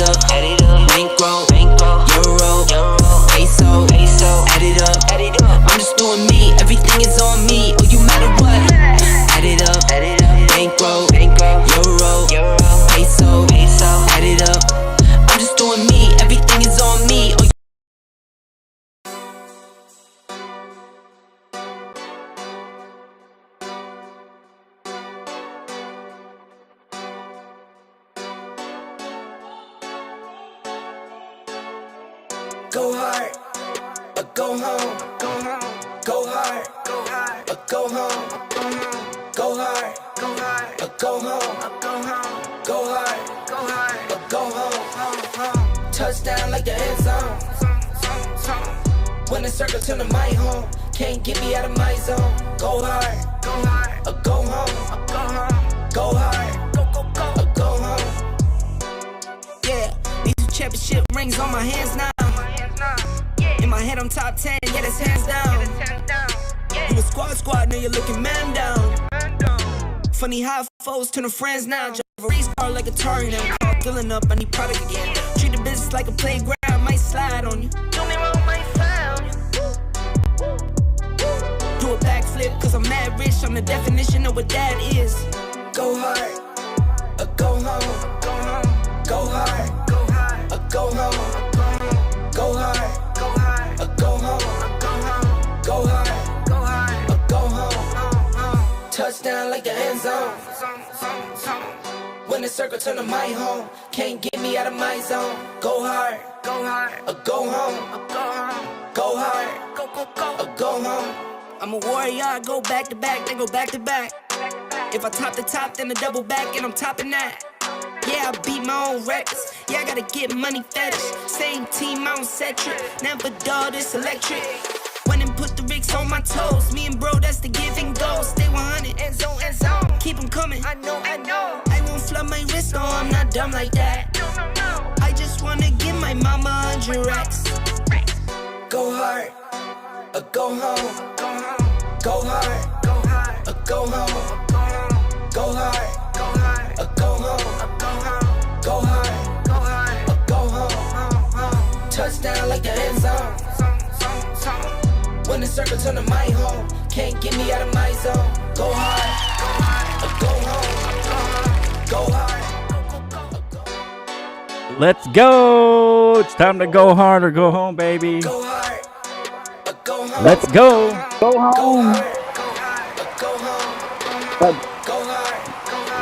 it up. Bankroll, euro, peso, add it up. I'm just doing me, everything is on me. Oh, you matter what? Add it up. Bankroll, euro, peso, add it up. I'm just doing me, everything is on me. Oh, go hard, or go home. Go hard, or go home. Go hard, or go home. Go hard, or go home. Touchdown like the end zone. When the circle turn to my home, can't get me out of my zone. Go hard, or go home. Go hard, or go home. Yeah, these championship rings on my hands now. In my head I'm top 10, yeah, that's hands down. You a squad, now you're looking man down. Funny how foes turn to friends now. Drive a race car like a Atari now. Filling up, I need product again. Treat the business like a playground, might slide on you. Do me wrong, might slide on you. Do a backflip, cause I'm mad rich. I'm the definition of what that is. Go hard, or go home. Go hard, or go home. Go hard, or go home. Go hard, or go home. Touchdown like the end zone. When the circle turn to my home, can't get me out of my zone. Go hard, or go home. Go hard, or go home. I'm a warrior, I go back to back, then go back to back. If I top the top, then a double back, and I'm topping that. Yeah, I beat my own records. Yeah, I gotta get money fetish. Same team, I don't set trip. Never dull, this electric. Went and put the Ricks on my toes. Me and bro, that's the give and go. Stay 100, end zone. Keep them coming. I know. I won't flood my wrist, no, I'm not dumb like that. No. I just wanna give my mama 100 racks. Go hard, or go home. Go hard, or go home. Go hard, or go home. Go hard, or go home. Touchdown like the end zone. When the circle turn to my home, can't get me out of my zone. Go hard, or go home. Go hard. Let's go. It's time to go hard or go home, baby. Go hard, or go home. Let's go. Go home.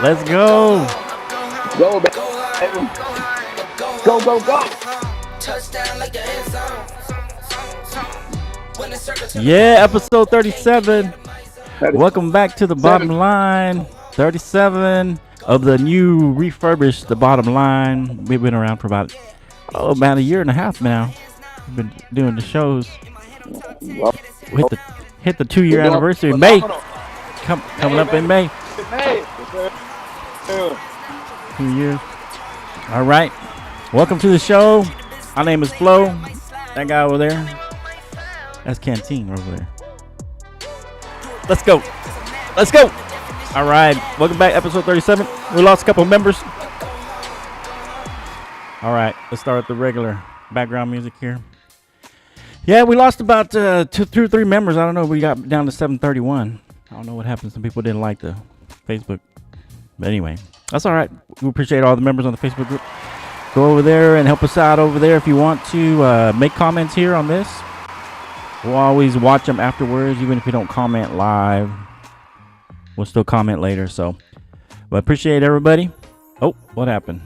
Let's go. Go, baby. Go. Touchdown like the end zone. Yeah, episode 37. Welcome back to the bottom line. 37 of the new refurbished The Bottom Line. We've been around for about a year and a half now. We've been doing the shows. Hit the 2-year anniversary in May. Coming up in May. 2 years. All right. Welcome to the show. My name is Flo. That guy over there, that's Canteen over there. Let's go. All right. Welcome back. Episode 37. We lost a couple of members. All right. Let's start with the regular background music here. Yeah, we lost about 2 or 3 members. I don't know. We got down to 731. I don't know what happened. Some people didn't like the Facebook. But anyway, that's all right. We appreciate all the members on the Facebook group. Go over there and help us out over there if you want to make comments here on this. We'll always watch them afterwards, even if you don't comment live. We'll still comment later. So, but appreciate everybody. Oh, what happened?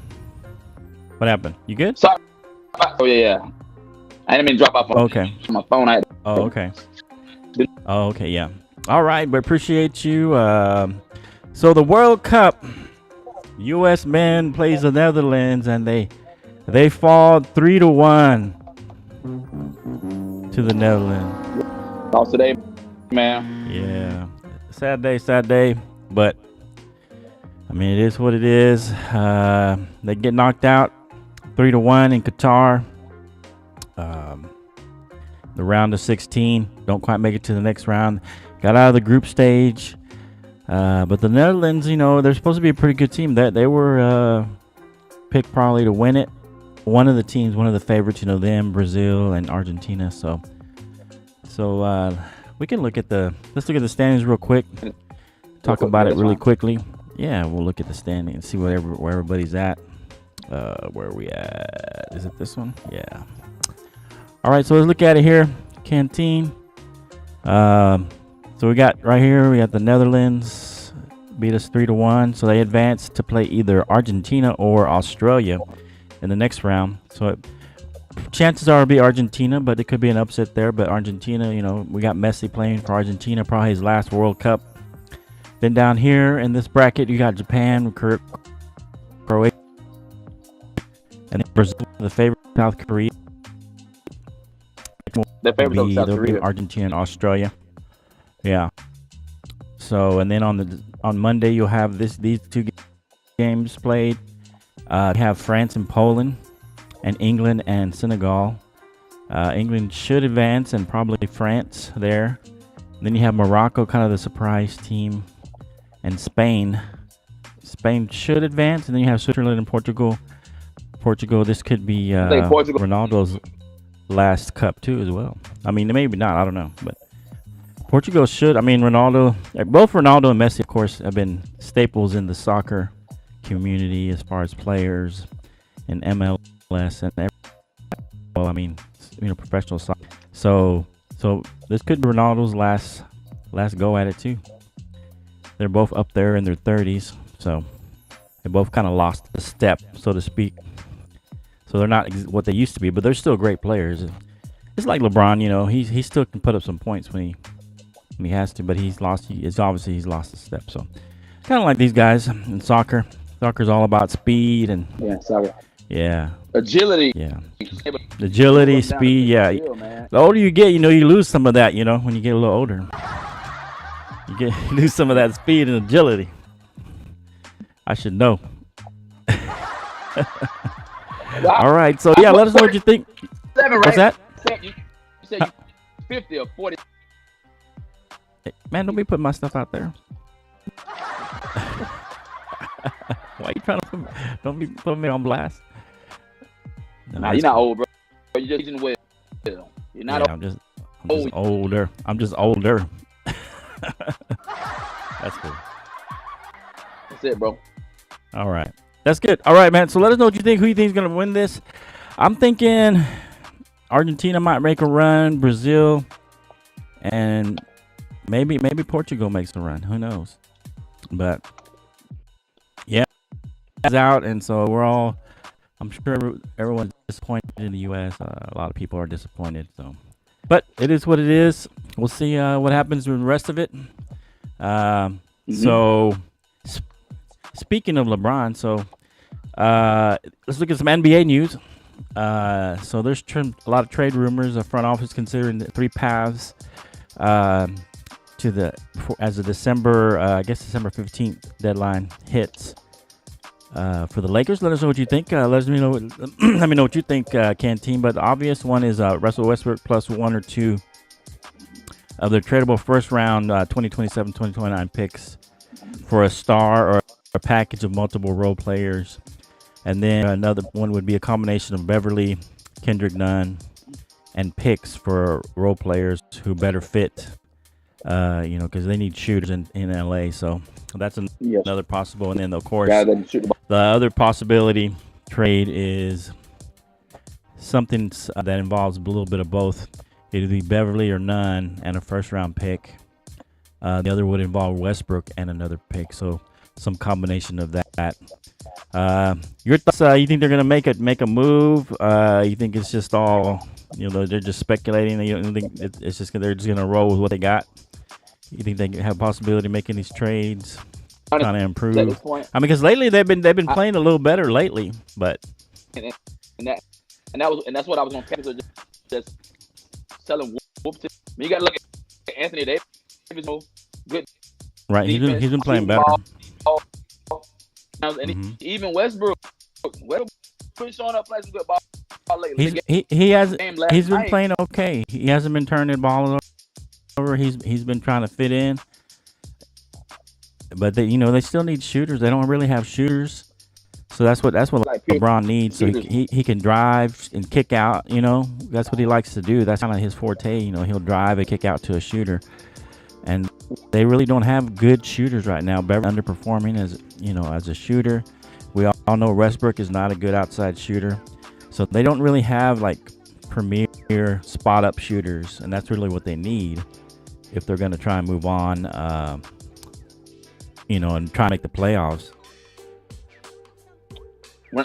You good? Sorry. Oh yeah. I didn't mean to drop off. Okay. My phone. Oh, okay. Yeah. All right. We appreciate you. So the World Cup, U.S. men plays the Netherlands, and they fall 3-1 to the Netherlands. Lost today, man. Yeah. Sad day. But I mean, it is what it is. They get knocked out 3-1 in Qatar. The round of 16. Don't quite make it to the next round. Got out of the group stage. But the Netherlands, they're supposed to be a pretty good team. They were picked probably to win it. one of the teams, one of the favorites. Them, Brazil and Argentina. So we can let's look at the standings real quick. Talk about it really quickly. Yeah, we'll look at the standings and see where everybody's at. Where are we at? Is it this one? Yeah. All right, so let's look at it here. Canteen. So we got right here, we got the Netherlands beat us 3-1. So they advanced to play either Argentina or Australia in the next round. So chances are it'll be Argentina, but it could be an upset there. But Argentina, we got Messi playing for Argentina, probably his last World Cup. Then down here in this bracket, you got Japan, Croatia, and then Brazil, the favorite, South Korea. The favorite of South Korea. Argentina and Australia. Yeah. So, and then on Monday, you'll have these two games played. You have France and Poland, and England and Senegal. England should advance, and probably France there. Then you have Morocco, kind of the surprise team, and Spain. Spain should advance, and then you have Switzerland and Portugal. This could be Ronaldo's last cup too, as well. I mean, maybe not. I don't know, but Portugal should. I mean, both Ronaldo and Messi, of course, have been staples in the soccer community as far as players in MLS and professional soccer. So this could be Ronaldo's last go at it too. They're both up there in their 30s, so they both kind of lost a step, so to speak. So they're not what they used to be, but they're still great players. It's like LeBron, he still can put up some points when he has to, but he's lost a step. So kind of like these guys in soccer. Soccer's all about speed and soccer. Yeah. Agility. Yeah. Agility, speed. Yeah. The older you get, you lose some of that. When you get a little older, you lose some of that speed and agility. I should know. All right, so yeah, let us know what you think. What's that? You said you 50 or 40. Hey, man, don't be putting my stuff out there. Why are you trying to don't be putting me on blast? Nah, you're not old, bro. You're just well. You're not old. I'm just older. I'm just older. That's cool. That's it, bro. All right. That's good. All right, man. So let us know what you think. Who you think is going to win this? I'm thinking Argentina might make a run, Brazil, and maybe Portugal makes a run. Who knows? But yeah, it's out, and so I'm sure everyone's disappointed in the U.S. A lot of people are disappointed. So, but it is what it is. We'll see what happens with the rest of it. So. Speaking of LeBron, let's look at some NBA news. So there's a lot of trade rumors. The front office considering the 3 paths as the December 15th deadline hits for the Lakers. Let us know what you think. Let me know what you think, Canteen. But the obvious one is Russell Westbrook plus 1 or 2 of their tradable first round 2027, 2029 picks for a star or a package of multiple role players. And then another one would be a combination of Beverly, Kendrick Nunn, and picks for role players who better fit, because they need shooters in LA. So that's another possible. And then, of course, the other possibility trade is something that involves a little bit of both. It'd be Beverly or Nunn and a first-round pick. The other would involve Westbrook and another pick. So some combination of that. Your thoughts? You think they're gonna make a move? You think it's just all they're just speculating? You don't think it's just they're just gonna roll with what they got? You think they have a possibility of making these trades, trying to improve? I mean, because lately they've been playing a little better lately, but that's what I was gonna say. Just selling whoops. You gotta look at Anthony Davis. Good. Right, he's been playing better. And even Westbrook showing up playing some good ball lately. He's been playing okay. He hasn't been turning the ball over. He's been trying to fit in, but they still need shooters. They don't really have shooters. So that's what Like pure LeBron needs. So shooters. he can drive and kick out. You know, that's what he likes to do. That's kind of his forte. You know, he'll drive and kick out to a shooter, and they really don't have good shooters right now. Beverly underperforming as a shooter. We all know Westbrook is not a good outside shooter, so they don't really have like premier spot up shooters, and that's really what they need if they're going to try and move on. And try and make the playoffs.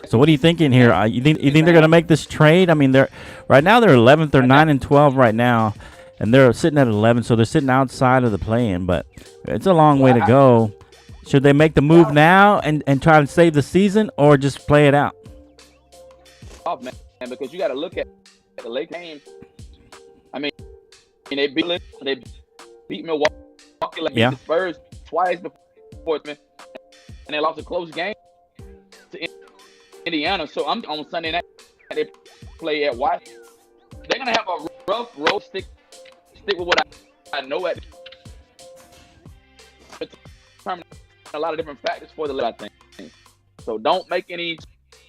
So what are you thinking here? You think they're going to make this trade? I mean, they're 11th. They're 9-12 right now, and they're sitting at 11. So they're sitting outside of the play-in, but it's a long way to go. Should they make the move now and try to save the season, or just play it out? Off, man, because you got to look at the late game. I mean, they beat Milwaukee like the Spurs twice before, man, and they lost a close game to Indiana. So I'm on Sunday night. They play at Washington. They're gonna have a rough road. Stick with what I know at. A lot of different factors for the league, I think. So don't make any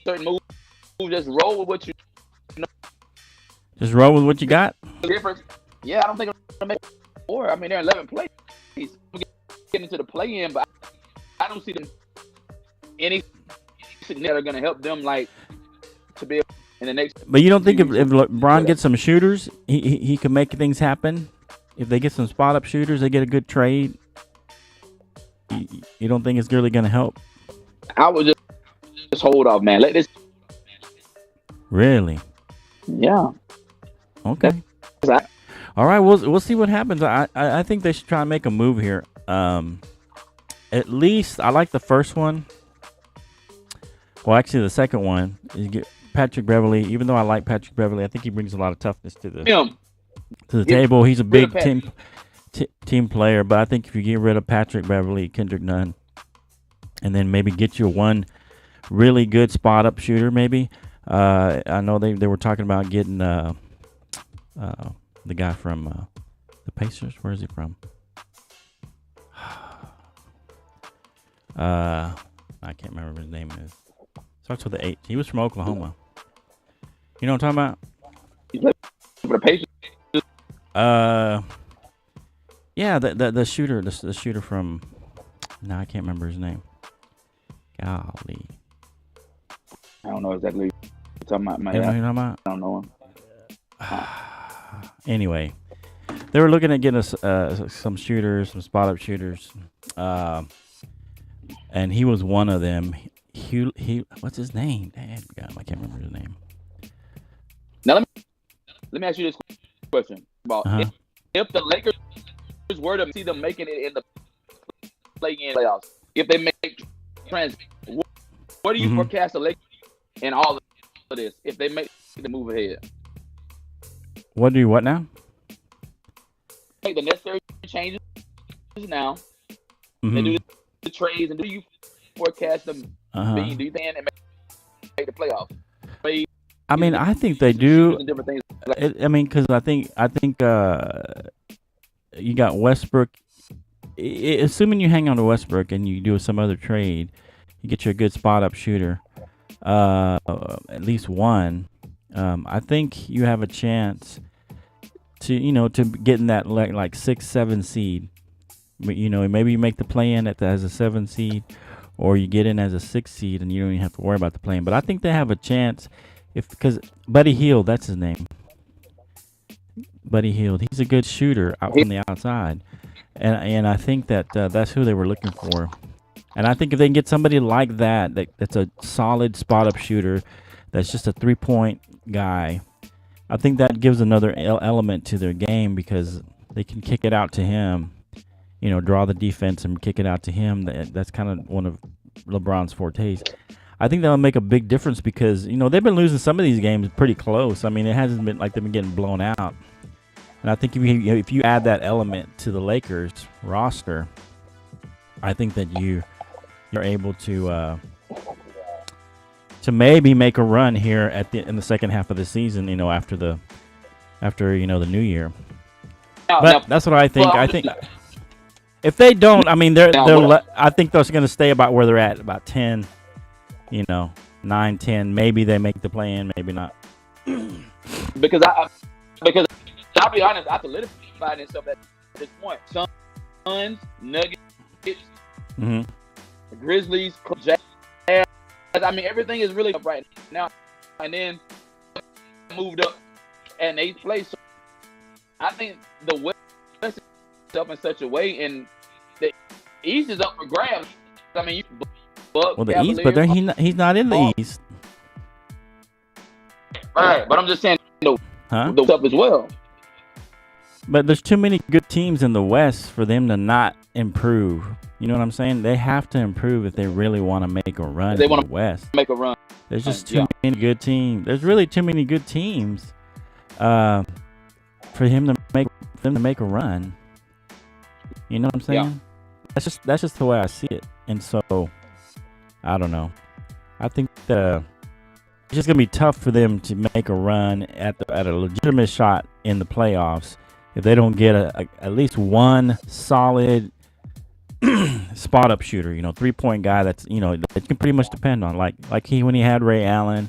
certain moves. Just roll with what you know. Just roll with what you got. Difference. Yeah, I don't think I'm gonna make more. I mean, they're 11 plays. Getting into the play-in, but I don't see them any that are gonna help them like to be in the next. But you don't think if LeBron gets some shooters, he can make things happen? If they get some spot up shooters, they get a good trade. You don't think it's really going to help? I would just hold off, man. Let this. Really? Yeah. Okay. All right. We'll see what happens. I think they should try and make a move here. At least I like the first one. Well, actually, the second one is get Patrick Beverley. Even though I like Patrick Beverley, I think he brings a lot of toughness to the table. He's a big team player, but I think if you get rid of Patrick Beverley, Kendrick Nunn, and then maybe get you one really good spot up shooter, maybe. I know they were talking about getting the guy from the Pacers. Where is he from? I can't remember what his name is. Starts with the H. He was from Oklahoma. You know what I'm talking about? For the Pacers. Yeah, the shooter, the shooter from. No, I can't remember his name. Golly. I don't know exactly what you're talking about. You know what I'm talking about? I don't know him. Anyway, they were looking at getting us some shooters, some spot up shooters, and he was one of them. He what's his name? Damn, God, I can't remember his name. Now let me ask you this question about if the Lakers were to see them making it in the play-in playoffs, if they make trans, what do you forecast the Lakers in all of this if they make the move ahead? What now? Make the necessary changes now. They do the trades, and do you forecast them being do you think and make the playoffs? I mean, I think they do. Different things. Because I think you got Westbrook. Assuming you hang on to Westbrook and you do some other trade, you get you a good spot up shooter, at least one. I think you have a chance to get in that like 6-7 seed. Maybe you make the play-in as a 7 seed, or you get in as a 6 seed and you don't even have to worry about the play-in. But I think they have a chance because Buddy Hield, that's his name. Buddy Hield, he's a good shooter out from the outside, and I think that that's who they were looking for. And I think if they can get somebody like that's a solid spot-up shooter, that's just a 3-point guy, I think that gives another element to their game because they can kick it out to him, draw the defense and kick it out to him. That's kind of one of LeBron's fortes. I think that'll make a big difference because, they've been losing some of these games pretty close. I mean, it hasn't been like they've been getting blown out. And I think if you add that element to the Lakers roster, I think that you're able to maybe make a run here in the second half of the season. After the new year. But that's what I think. Well, I think if they don't, I mean, I think they're going to stay about where they're at, about 10. you know, 9, 10, maybe they make the play in, maybe not. Because I'll be honest, I solidified myself at this point. Suns, Nuggets, Mm-hmm. Grizzlies, Jazz. I mean, everything is really up right now. And then moved up at 8th place. So I think the West is up in such a way, and the East is up for grabs. I mean, Well, the East, but he's not in the East. Right, but I'm just saying the up as well. But there's too many good teams in the West for them to not improve. You know what I'm saying? They have to improve if they really want to make a run in the West. Make a run. There's just too many good teams. There's really too many good teams for them to make a run. You know what I'm saying? Yeah. That's just the way I see it. And so I don't know. I think it's just gonna be tough for them to make a run at a legitimate shot in the playoffs if they don't get at least one solid spot up shooter, 3-point guy that you can pretty much depend on, like when he had Ray Allen,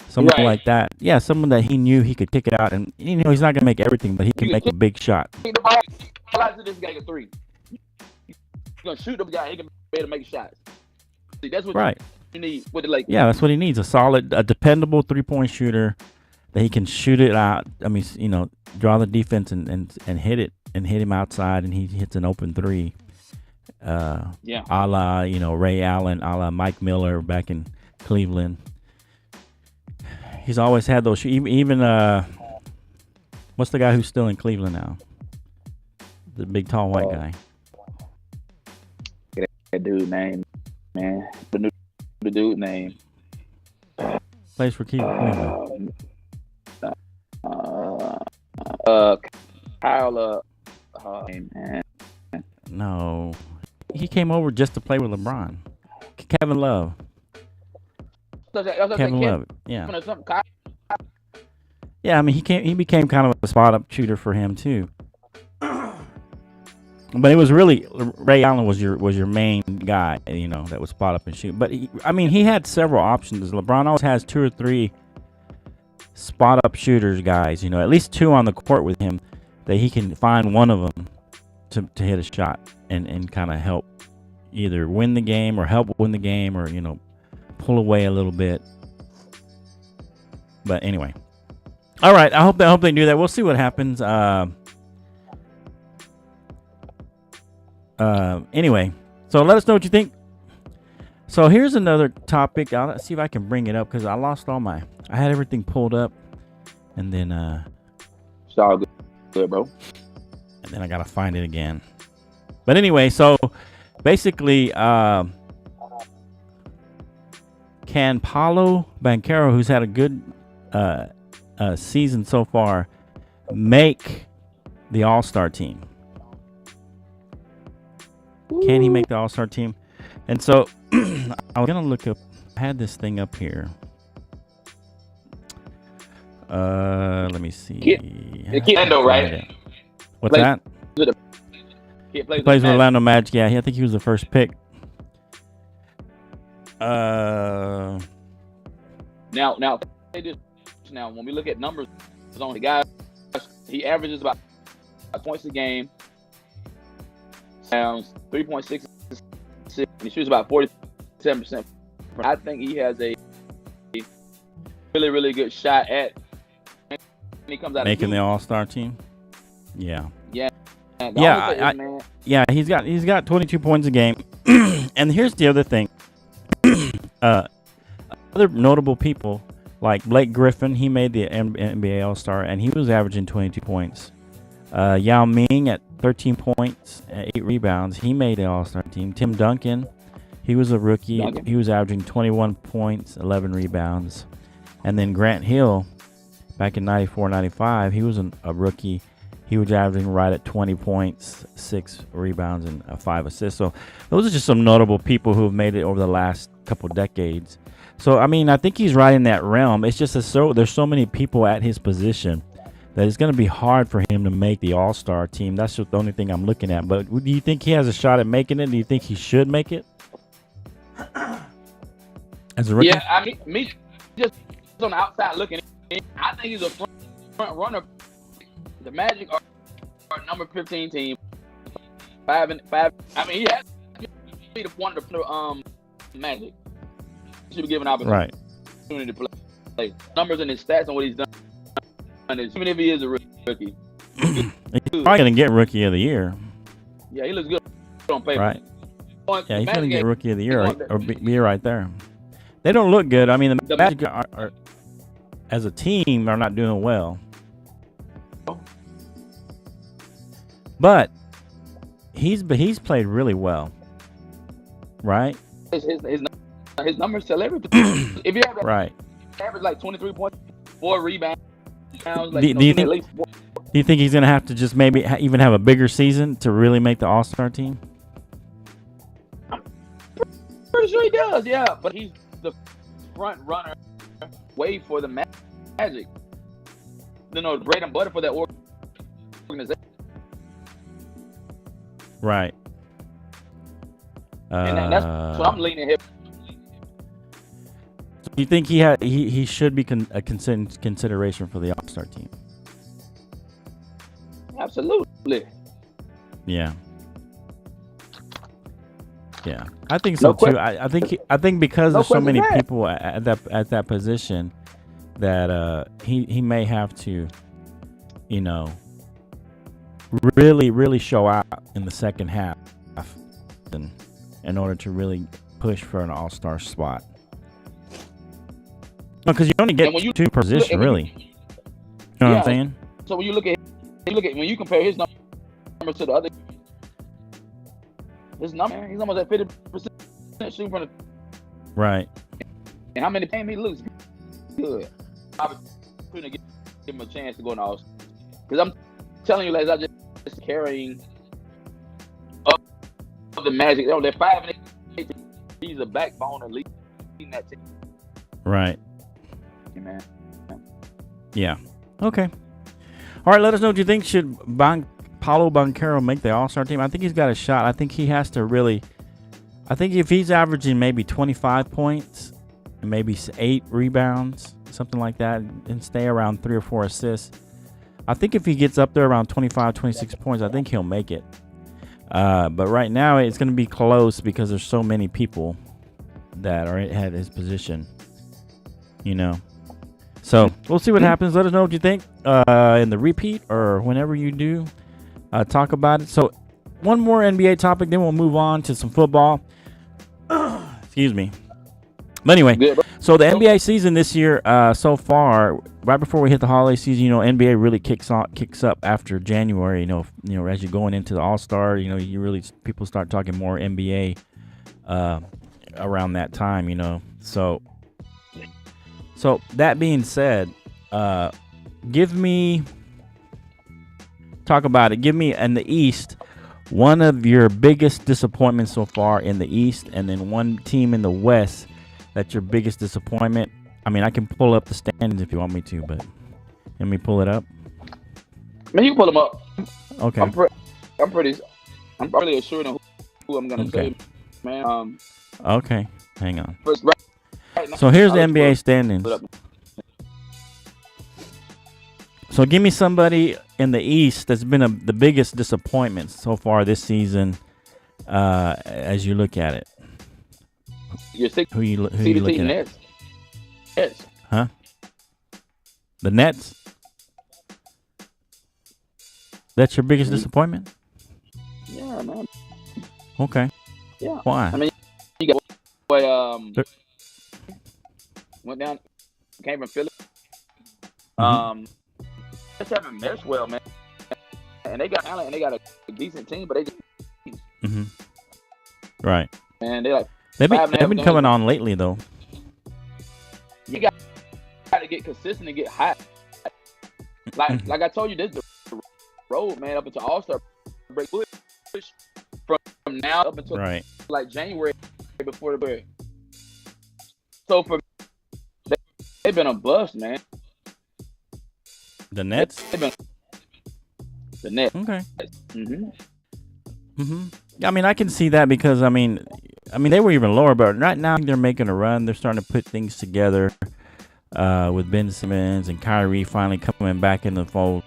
someone like that. Yeah, someone that he knew he could kick it out, and he's not gonna make everything, but he can make a big shot. The ball out to this guy, 3. He's gonna shoot the guy. He can be able to make shots. See, that's what you need with the Lakers. Yeah, that's what he needs: a dependable 3-point shooter that he can shoot it out. I mean, draw the defense and hit it. And hit him outside, and he hits an open 3. A la, Ray Allen, a la Mike Miller back in Cleveland. He's always had those. Even what's the guy who's still in Cleveland now? The big, tall, white guy. That dude name, man. The dude name. Plays for Cleveland. Kyle. Man. No, he came over just to play with LeBron. Kevin Love. Kevin Love. Yeah. Yeah, I mean he became kind of a spot up shooter for him too. But it was really Ray Allen was your main guy, that would spot up and shoot. But he had several options. LeBron always has 2 or 3 spot up shooters guys, at least 2 on the court with him that he can find one of them to hit a shot and kind of help either win the game or help win the game or, pull away a little bit. But anyway. All right. I hope they do that. We'll see what happens. Anyway, so let us know what you think. So here's another topic. I'll see if I can bring it up because I lost I had everything pulled up and then, it's all good, bro. And then I gotta find it again. But anyway, so basically, can Paolo Banchero, who's had a good season so far, make the All-Star team? Can he make the All-Star team? And so I was gonna look up. I had this thing up here. Let me see. Orlando, right? What's that? He plays with Orlando Magic. Yeah, I think he was the first pick. Now, when we look at numbers on the guy, he averages about points a game. Sounds 3.6. He shoots about 47%. I think he has a really, really good shot at when he comes out making the All-Star team. Yeah. Man. Yeah. He's got 22 points a game. And here's the other thing. Other notable people like Blake Griffin, he made the NBA All-Star, and he was averaging 22 points. Yao Ming at 13 points, 8 rebounds. He made the All-Star team. Tim Duncan, he was a rookie. He was averaging 21 points, 11 rebounds. And then Grant Hill, back in 94-95, he was a rookie. He was averaging right at 20 points, 6 rebounds, and 5 assists. So those are just some notable people who have made it over the last couple decades. So, I think he's right in that realm. It's just there's so many people at his position that it's going to be hard for him to make the All-Star team. That's just the only thing I'm looking at. But do you think he has a shot at making it? Do you think he should make it? as a rookie? Yeah, I mean, me just on the outside looking in, I think he's a front runner. The Magic are number 15 team. 5-5. I mean, he has to be the one to play Magic. He should be given an opportunity to play. Numbers and his stats and what he's done. Even if he is a rookie. He's probably going to get Rookie of the Year. Yeah, he looks good on paper. Right. Yeah, he's going to get Rookie of the Year or be right there. They don't look good. I mean, the Magic are, as a team, are not doing well. But he's played really well, right? His numbers tell everything. If you have average like 23 points, 4 rebounds, like, do you think he's gonna have to just maybe even have a bigger season to really make the All-Star team? I'm pretty sure he does. Yeah, but he's the front runner, way for the Magic. You know, bread and butter for that organization. Right. And that's what I'm leaning here. So you think he should be a consideration for the All-Star team? Absolutely. Yeah. Yeah, I think so too. I think because there's so many people at that position that he may have to, you know, really show out in the second half in order to really push for an All-Star spot. Because you only get two per position, really. You know what I'm saying? So when you look at when you compare his numbers to the other, his number, he's almost at 50% shooting from the right. And how many games he looks good. I was trying to give him a chance to go in the All-Star. Because I'm telling you, like, I just carrying up the Magic. Oh, they're 5-8. He's a backbone of leading that team. Right. Yeah, man. Yeah. Okay. All right. Let us know what you think. Should Paolo Banchero make the All-Star team? I think he's got a shot. I think he has to really. I think if he's averaging maybe 25 points and maybe 8 rebounds, something like that, and stay around 3 or 4 assists, I think if he gets up there around 25, 26 points, I think he'll make it. But right now, it's going to be close because there's so many people that are at his position, you know. So we'll see what happens. Let us know what you think in the repeat or whenever you do talk about it. So one more NBA topic, then we'll move on to some football. Excuse me. But anyway, so the NBA season this year so far, right before we hit the holiday season, you know, NBA really kicks up after January. You know, as you're going into the All-Star, you know, people start talking more NBA around that time. You know, so that being said, give me in the East one of your biggest disappointments so far in the East, and then one team in the West that's your biggest disappointment. I mean, I can pull up the standings if you want me to, but let me pull it up. Man, you pull them up. Okay. I'm really assured of who I'm gonna say, man. Okay, hang on. First, right now, so here's the NBA standings. So give me somebody in the East that's been the biggest disappointment so far this season, as you look at it. Who you looking at? Nets. Huh? The Nets? That's your biggest disappointment? Yeah, man. Okay. Yeah. Why? I mean, you got boy, went down, came from Philly. Just haven't meshed well, man. And they got talent and they got a decent team, but they just right. And they like they've been coming on lately though. You got to get consistent and get hot. Like I told you, this is the road, man, up into All-Star break. Push from now up until like January before the break. So for they've been a bust, man. The Nets? The Nets. Okay. I mean, I can see that because, I mean, I mean, they were even lower, but right now they're making a run. They're starting to put things together with Ben Simmons and Kyrie finally coming back in the fold.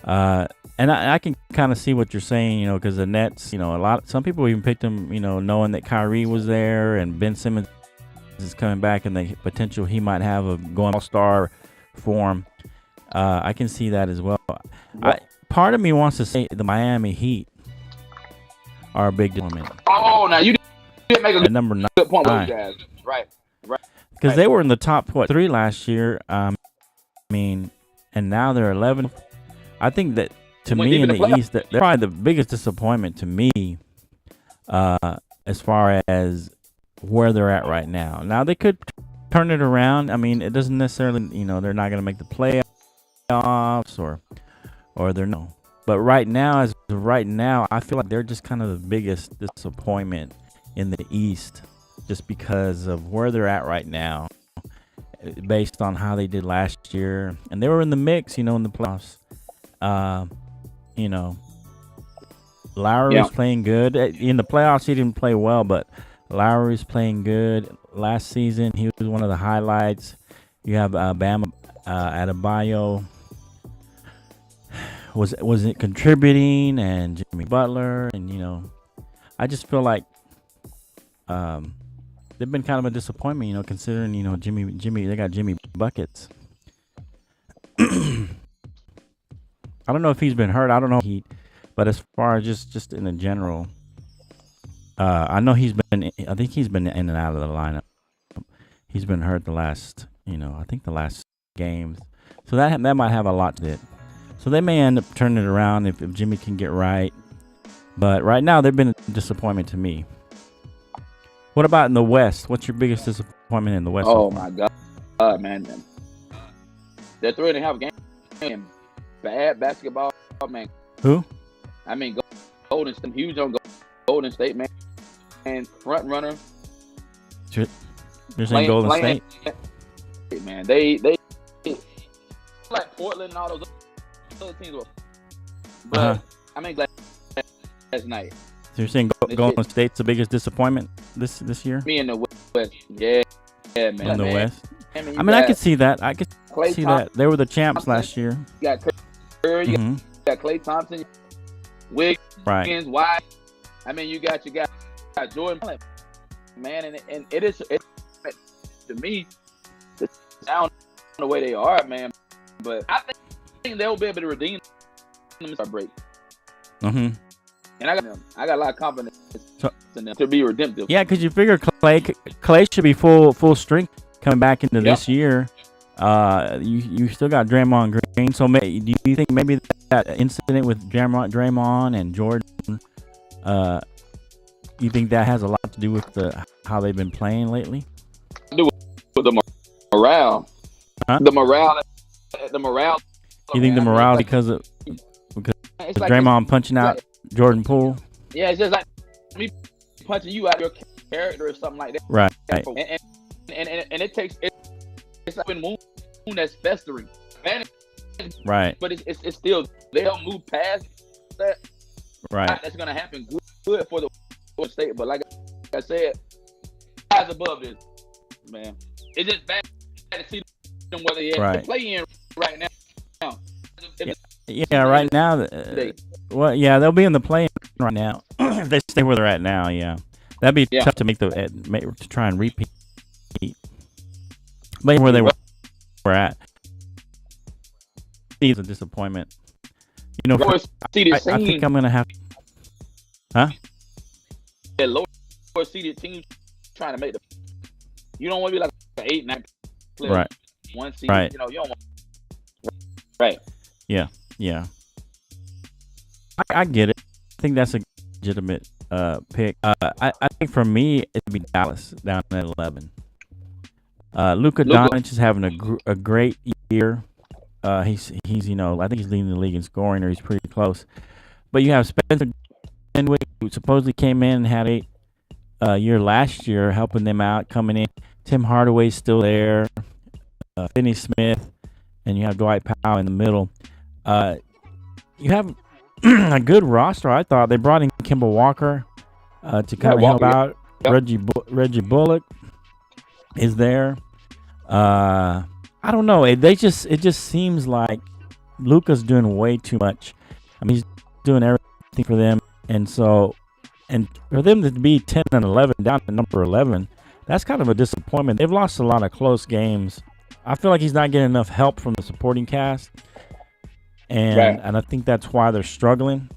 And I can kind of see what you're saying, you know, because the Nets, you know, some people even picked them, you know, knowing that Kyrie was there and Ben Simmons is coming back and the potential he might have of going all-star form. I can see that as well. Part of me wants to say the Miami Heat are a big disappointment. Oh, now you did make a number good point with those guys. Right. Because they were in the top 3 last year. I mean, and now they're 11. I think that to me in the East, they're probably the biggest disappointment to me as far as where they're at right now. Now they could turn it around. I mean, it doesn't necessarily, you know, they're not going to make the playoffs or they're no. But right now, I feel like they're just kind of the biggest disappointment in the East, just because of where they're at right now, based on how they did last year, and they were in the mix, you know, in the playoffs. You know, Lowry was playing good in the playoffs. He didn't play well, but Lowry's playing good. Last season, he was one of the highlights. You have Bam Adebayo was it contributing, and Jimmy Butler, and you know, I just feel like they've been kind of a disappointment, you know, considering, you know, Jimmy they got Jimmy buckets. I don't know if he's been hurt. I don't know but as far as just in a general, I know I think he's been in and out of the lineup. He's been hurt the last games. So that might have a lot to it. So they may end up turning it around if Jimmy can get right. But right now, they've been a disappointment to me. What about in the West? What's your biggest disappointment in the West? Oh, my God, man. They're 3.5 games. Bad basketball, man. Who? I mean, Golden State, huge on Golden State, man. And front runner. You're saying Golden State? Man, they like Portland and all those other teams were. But I mean, last night. So you're saying Golden State's the biggest disappointment this year? Me in the West, yeah, man. In the West. I mean, I could see that. I could see that. They were the champs last year. You got Curry, you got Klay Thompson, Wiggins, White. I mean, you got Jordan, man, and it is to me the sound the way they are, man. But I think they'll be able to redeem them at break. And I got a lot of confidence in them to be redemptive. Yeah, because you figure Klay should be full strength coming back into this year. You still got Draymond Green. So do you think maybe that incident with Draymond and Jordan, you think that has a lot to do with how they've been playing lately? Do with the morale. Huh? The morale. You think the morale because Draymond punching out Jordan Poole? Yeah, it's just like me punching you out of your character or something like that. Right. And it takes it's like a wound that's festering. Man, right. But it's still they'll move past that. Right. That's gonna happen good for the state. But like I said, guys above this, man. It's just bad to see them whether they play in right now. Right now. Well, yeah, they'll be in the play right now. If they stay where they're at now, yeah, that'd be tough to to try and repeat. But where they were at, it's a disappointment. You know, I think I'm gonna have. Huh? That lower seeded team trying to make you don't want to be like an 8-9 player. Right. One seed. Right. You know, you don't want. Right. Yeah. I get it. I think that's a legitimate pick. I think for me it'd be Dallas down at 11. Luka Doncic is having a great year. He's you know, I think he's leading the league in scoring, or he's pretty close. But you have Spencer Dinwiddie, who supposedly came in and had a year last year, helping them out, coming in. Tim Hardaway's still there. Finney Smith, and you have Dwight Powell in the middle. You have a good roster, I thought. They brought in Kemba Walker to kind of help out. Reggie Bullock is there. I don't know. It just seems like Luka's doing way too much. I mean, he's doing everything for them, and for them to be 10 and 11 down to number 11, that's kind of a disappointment. They've lost a lot of close games. I feel like he's not getting enough help from the supporting cast, and I think that's why they're struggling.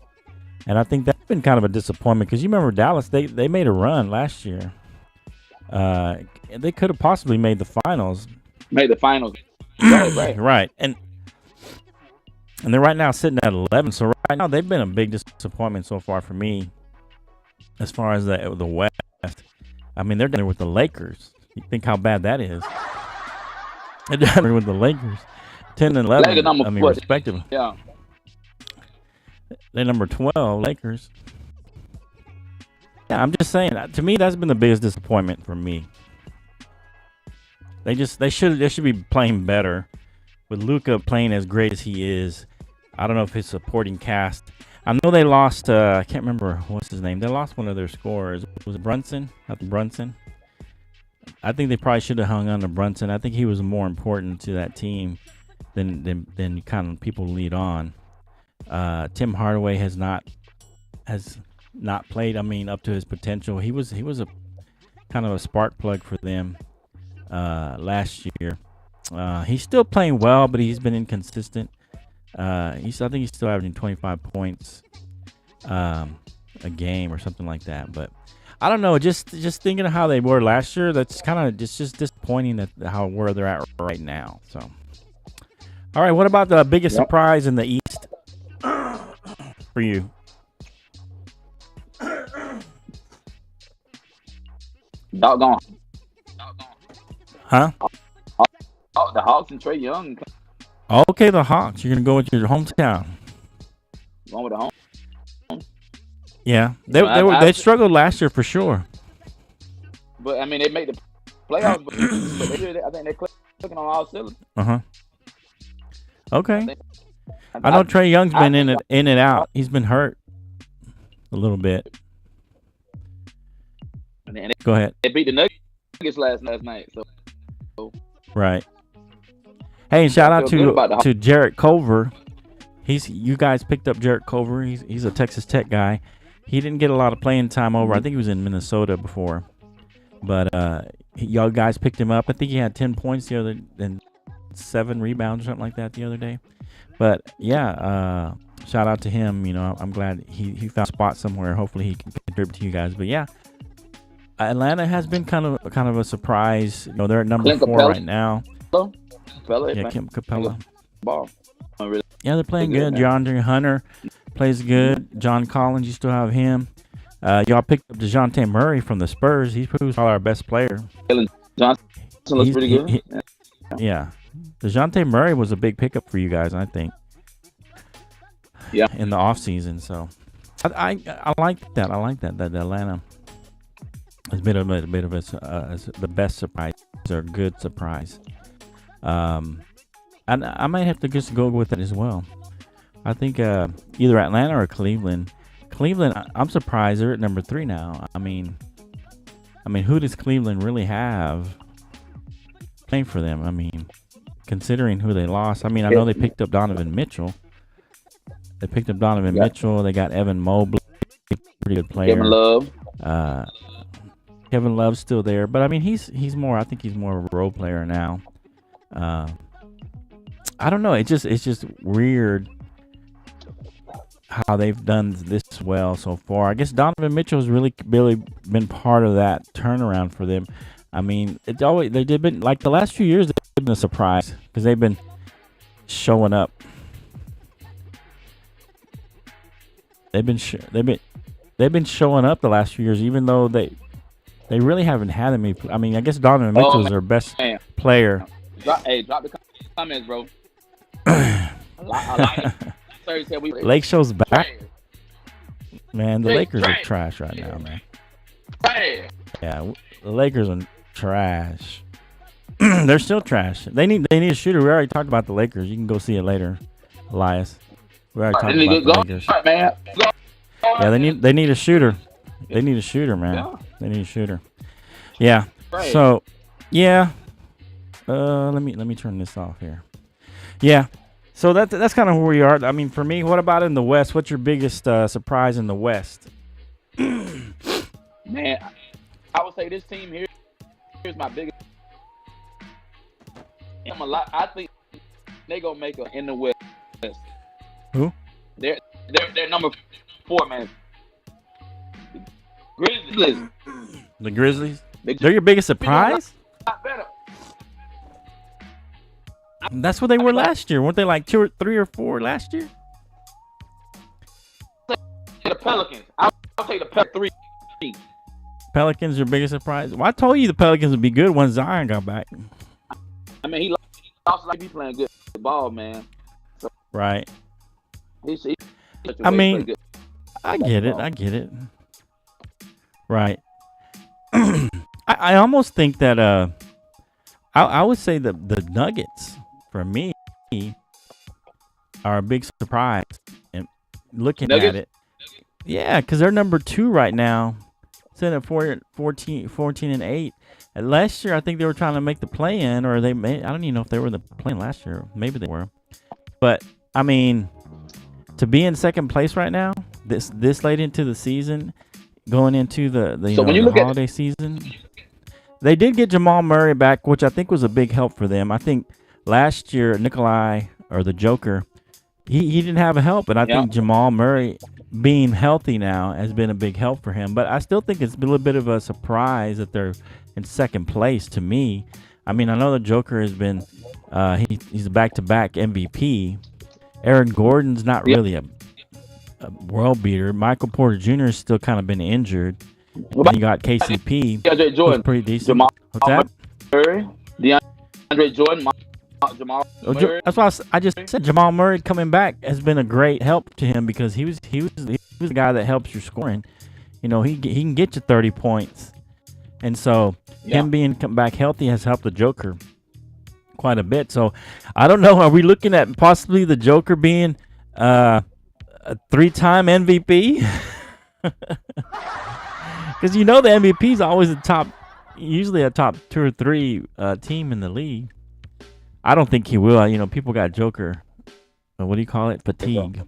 And I think that's been kind of a disappointment because you remember Dallas, they made a run last year. They could have possibly made the finals. Right. And they're right now sitting at 11. So right now they've been a big disappointment so far for me as far as the West. I mean, they're down there with the Lakers. You think how bad that is. They're down there with the Lakers. 10 and 11, respectively. Yeah. They're number 12, Lakers. Yeah, I'm just saying. To me, that's been the biggest disappointment for me. They should be playing better. With Luka playing as great as he is, I don't know if his supporting cast. I know they lost. I can't remember what's his name. They lost one of their scorers. Was it Brunson? Not Brunson. I think they probably should have hung on to Brunson. I think he was more important to that team than kind of people lead on. Tim Hardaway has not played. I mean, up to his potential. He was a kind of a spark plug for them last year. He's still playing well, but he's been inconsistent. I think he's still averaging 25 points a game or something like that. But I don't know. Just thinking of how they were last year, that's kind of just disappointing that where they're at right now. So, all right. What about the biggest surprise in the East for you? Doggone. Huh? The Hawks and Trae Young. Okay, the Hawks. You're gonna go with your hometown. Going with the home. Yeah, they struggled last year for sure. But I mean, they made the playoffs. But I think they're clicking on all cylinders. Okay. I know Trae Young's been in and out. He's been hurt a little bit. Go ahead. They beat the Nuggets last night. So. Right. Hey, and shout out to Jarrett Culver. You guys picked up Jarrett Culver. He's a Texas Tech guy. He didn't get a lot of playing time over. I think he was in Minnesota before, but y'all guys picked him up. I think he had 10 points the other and 7 rebounds or something like that the other day. But yeah, shout out to him. You know, I'm glad he found a spot somewhere. Hopefully he can contribute to you guys. But yeah, Atlanta has been kind of a surprise. You know, they're at number 4 right now. Kim Capella. Yeah, they're playing good. DeAndre Hunter plays good. John Collins, you still have him. Y'all picked up DeJounte Murray from the Spurs. He's probably our best player. Johnson looks pretty good. Yeah. DeJounte Murray was a big pickup for you guys, I think. Yeah. In the offseason. So I like that. I like that Atlanta has been a bit of the best surprise or good surprise. And I might have to just go with it as well. I think either Atlanta or Cleveland. Cleveland, I'm surprised they're at number 3 now. I mean, who does Cleveland really have playing for them? I mean, considering who they lost. I mean, I know they picked up Donovan Mitchell. Mitchell. They got Evan Mobley, pretty good player. Kevin Love. Kevin Love's still there, but I mean, he's more. I think he's more of a role player now. I don't know. It's just weird how they've done this well so far. I guess Donovan Mitchell's really been part of that turnaround for them. I mean, they've been like the last few years. They've been a surprise because they've been showing up. They've been showing up the last few years, even though they really haven't had any. I mean, I guess Donovan Mitchell is their best player. Drop the comments, bro. Lake Show's back. Man, the Lakers are trash right now, man. Yeah, the Lakers are trash. They're still trash. They need a shooter. We already talked about the Lakers. You can go see it later, Elias. We already talked about the Lakers. Yeah, they need a shooter. They need a shooter, man. They need a shooter. Yeah. Right. So, yeah. Let me turn this off here. Yeah. So that's kind of where we are. I mean, for me, what about in the West? What's your biggest surprise in the West? Man, I would say this team here's my biggest. I think they gonna make it in the West. Who? They're number 4, man. Grizzlies. The Grizzlies? They're your biggest surprise? Better. That's what they were last year. Weren't they like 2 or 3 or 4 last year? The Pelicans. I'll take the Pelicans 3. Pelicans your biggest surprise? Well, I told you the Pelicans would be good once Zion got back. I mean, he lost like he playing good ball, man. So Right. I mean, I get it. Right. I almost think that I would say that the Nuggets for me are a big surprise. And looking at it, yeah, because they're number 2 right now, sitting at 14-8. And last year, I think they were trying to make the play-in, or I don't even know if they were in the play-in last year. Maybe they were, but I mean, to be in second place right now, this late into the season, going into the holiday season. They did get Jamal Murray back, which I think was a big help for them. I think last year, Nikolai, or the Joker, he didn't have a help, and I think Jamal Murray being healthy now has been a big help for him. But I still think it's a little bit of a surprise that they're in second place to me. I mean, I know the Joker has been he's a back-to-back MVP. Aaron Gordon's not really a world beater. Michael Porter Jr. has still kind of been injured. Then you got KCP. DeAndre Jordan, pretty decent. Jamal What's that? Murray, DeAndre Jordan, Jamal Murray. That's why I just said Jamal Murray coming back has been a great help to him, because he was the guy that helps your scoring. You know, he can get you 30 points, and so him being come back healthy has helped the Joker quite a bit. So I don't know. Are we looking at possibly the Joker being a 3-time MVP? Because the MVP is always usually a top 2 or 3 team in the league. I don't think he will. People got Joker. What do you call it? Fatigue.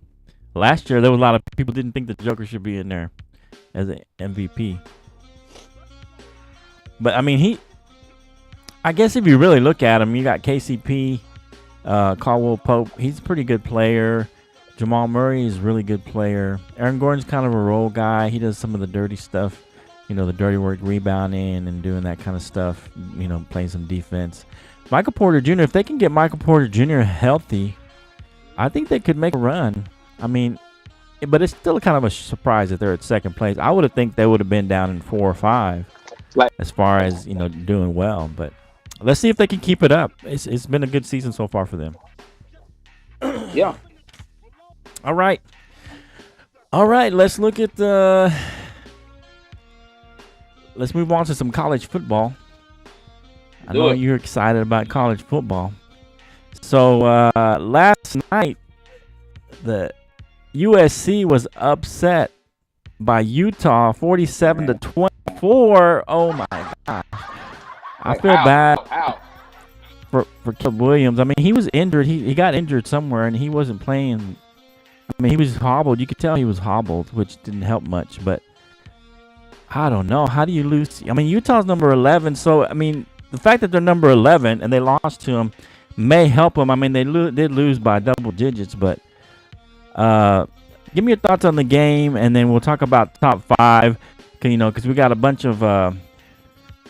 Last year, there was a lot of people didn't think the Joker should be in there as an MVP. But I mean, I guess if you really look at him, you got KCP, Caldwell Pope. He's a pretty good player. Jamal Murray is a really good player. Aaron Gordon's kind of a role guy. He does some of the dirty stuff. The dirty work, rebounding and doing that kind of stuff, playing some defense. Michael Porter Jr., if they can get Michael Porter Jr. healthy, I think they could make a run. I mean, but it's still kind of a surprise that they're at second place. I would have think they would have been down in 4 or 5 as far as, doing well. But let's see if they can keep it up. It's been a good season so far for them. Yeah. All right. Let's look at let's move on to some college football. I know you're excited about college football. So last night, the USC was upset by Utah, 47-24. Oh my gosh! I feel bad for Caleb Williams. I mean, he was injured. He got injured somewhere, and he wasn't playing. I mean, he was hobbled. You could tell he was hobbled, which didn't help much. But I don't know. How do you lose? I mean, Utah's number 11. So, I mean, the fact that they're number 11 and they lost to them may help them. I mean, they did lose by double digits. But give me your thoughts on the game, and then we'll talk about top 5. Because we got a bunch of,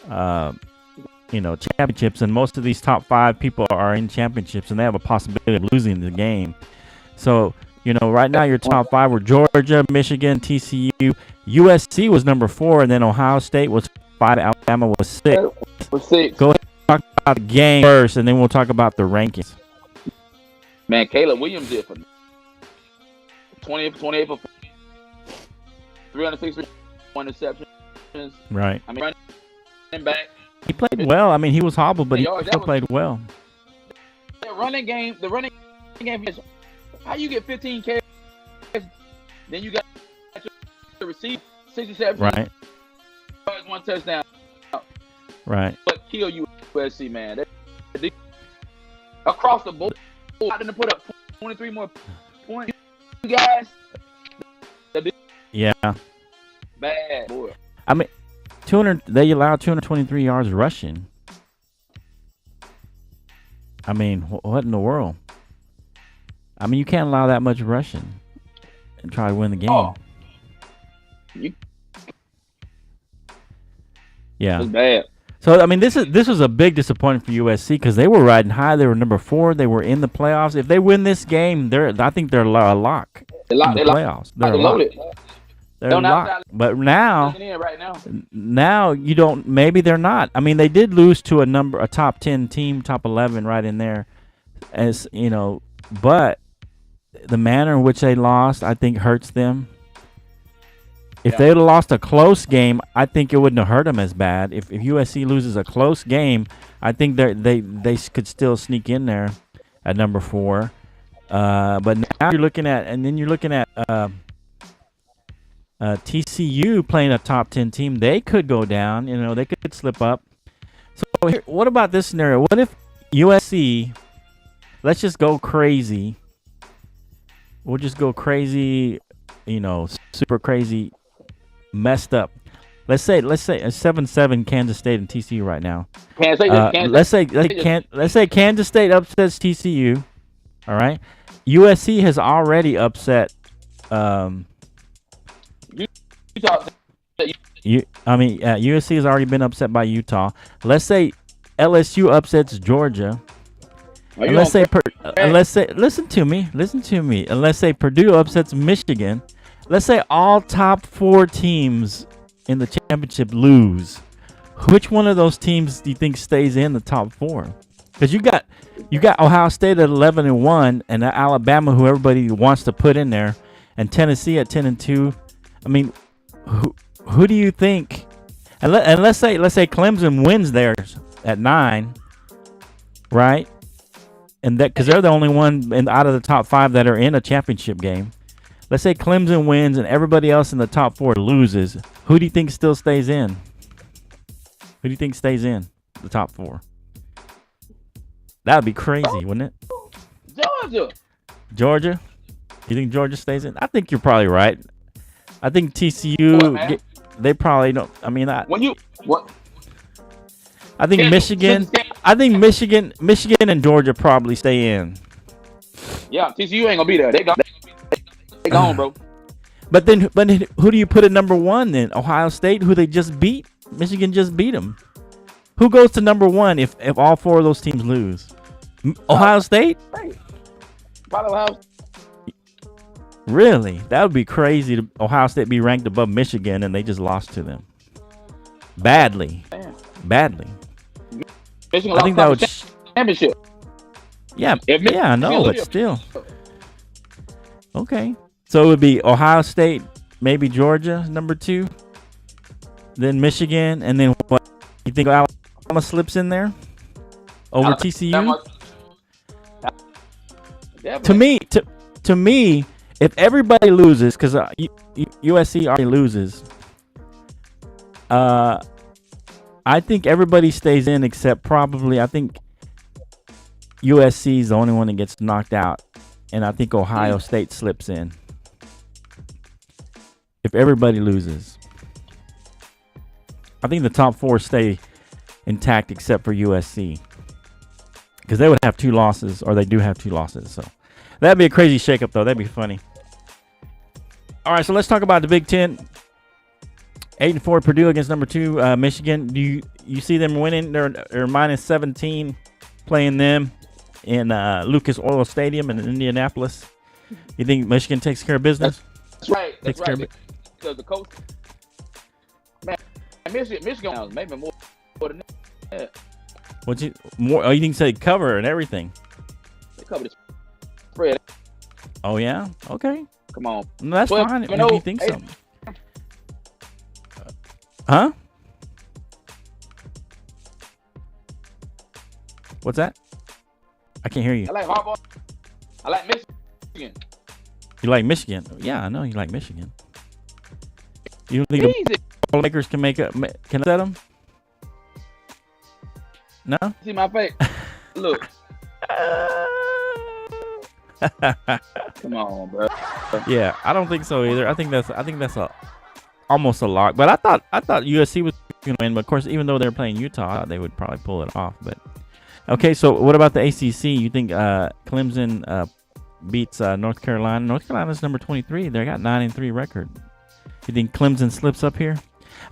championships. And most of these top 5 people are in championships, and they have a possibility of losing the game. So, right now your top 5 were Georgia, Michigan, TCU. USC was number 4, and then Ohio State was 5. Alabama was 6. Go ahead and talk about the game first, and then we'll talk about the rankings. Man, Caleb Williams did for 28 for 361 interceptions. Right. I mean, running back. He played well. I mean, he was hobbled, but he still played well. The running game. How you get 15 carries? Then you got to receive 67. Right. 1 one touchdown. Right. But kill USC, man. They across the board, I didn't put up 23 more points. You guys, Yeah. bad boy. I mean, 200. They allowed 223 yards rushing. I mean, what in the world? I mean, you can't allow that much rushing and try to win the game. Oh. Yeah. It's bad. So I mean, this was a big disappointment for USC because they were riding high. They were number 4. They were in the playoffs. If they win this game, I think they're a lock in the playoffs. They're loaded. They're locked. But now you don't. Maybe they're not. I mean, they did lose to a top 10 team, top 11, right in there, as you know. But the manner in which they lost, I think, hurts them. If they would have lost a close game, I think it wouldn't have hurt them as bad. If USC loses a close game, I think they could still sneak in there at number 4. But now you're looking at TCU playing a top 10 team. They could go down. You know, they could slip up. So here, what about this scenario? What if USC? Let's just go crazy. We'll just go crazy. You know, super crazy. Messed up. Let's say a 7-7 Kansas State and TCU right now. Let's say Kansas State upsets TCU. All right. USC has already upset. USC has already been upset by Utah. Let's say LSU upsets Georgia. And let's say listen to me. And let's say Purdue upsets Michigan. Let's say all top 4 teams in the championship lose. Which one of those teams do you think stays in the top 4? Because you got Ohio State at 11-1, and Alabama, who everybody wants to put in there, and Tennessee at 10-2. I mean, who do you think? And let's say Clemson wins theirs at 9, right? And that because they're the only one out of the top 5 that are in a championship game. Let's say Clemson wins and everybody else in the top 4 loses. Who do you think still stays in? Who do you think stays in the top 4? That would be crazy, wouldn't it? Georgia? You think Georgia stays in? I think you're probably right. I think TCU, they probably don't. I mean, I think Michigan. I think Michigan and Georgia probably stay in. Yeah, TCU ain't gonna be there. They gone, bro. But then who do you put at number 1 then? Ohio State, who they just beat? Michigan just beat them. Who goes to number 1 if all 4 of those teams lose? Ohio State? Probably Ohio. Really? That would be crazy to Ohio State be ranked above Michigan and they just lost to them. Badly. Badly. Michigan I think that would championship. Yeah, I know, but still. Okay. So it would be Ohio State, maybe Georgia, number 2, then Michigan, and then what? You think Alabama slips in there over TCU? To me, if everybody loses, because USC already loses, I think everybody stays in except probably I think USC is the only one that gets knocked out, and I think Ohio State slips in. If everybody loses, I think the top 4 stay intact except for USC, because they would have 2 losses, or they do have 2 losses. So that'd be a crazy shakeup, though. That'd be funny. All right, so let's talk about the Big Ten. 8-4 Purdue against number 2 Michigan. Do you see them winning? They're minus 17, playing them in Lucas Oil Stadium in Indianapolis. You think Michigan takes care of business? That's right. That's right. Because the coach, man, Michigan was maybe more than that. What you more? Oh, you think they cover and everything? They cover the spread. Oh yeah. Okay. Come on. No, that's fine. If you think so. Huh? What's that? I can't hear you. I like Harbaugh. I like Michigan. You like Michigan? Yeah, I know you like Michigan. You don't think Lakers can can upset them? No. See my face? Look. Come on, bro. Yeah, I don't think so either. I think that's almost a lock. But I thought USC was going to win. But of course, even though they're playing Utah, I thought they would probably pull it off. But okay, so what about the ACC? You think Clemson beats North Carolina? North Carolina's number 23. They got 9-3 record. You think Clemson slips up here?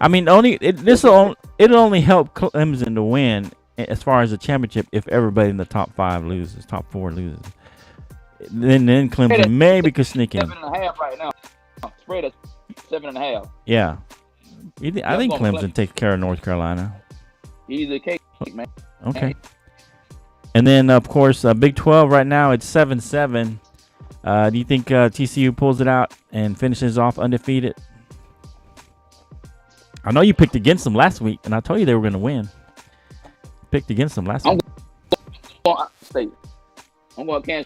I mean, it'll only help Clemson to win as far as the championship if everybody in the top 4 loses. Then Clemson maybe could sneak in. 7.5 right now. Spread of 7.5. Yeah. I think Clemson takes care of North Carolina. Easy cake, man. Okay. And then, of course, Big 12 right now, it's 7-7. Do you think TCU pulls it out and finishes off undefeated? I know you picked against them last week, and I told you they were going to win. Picked against them last week. I'm going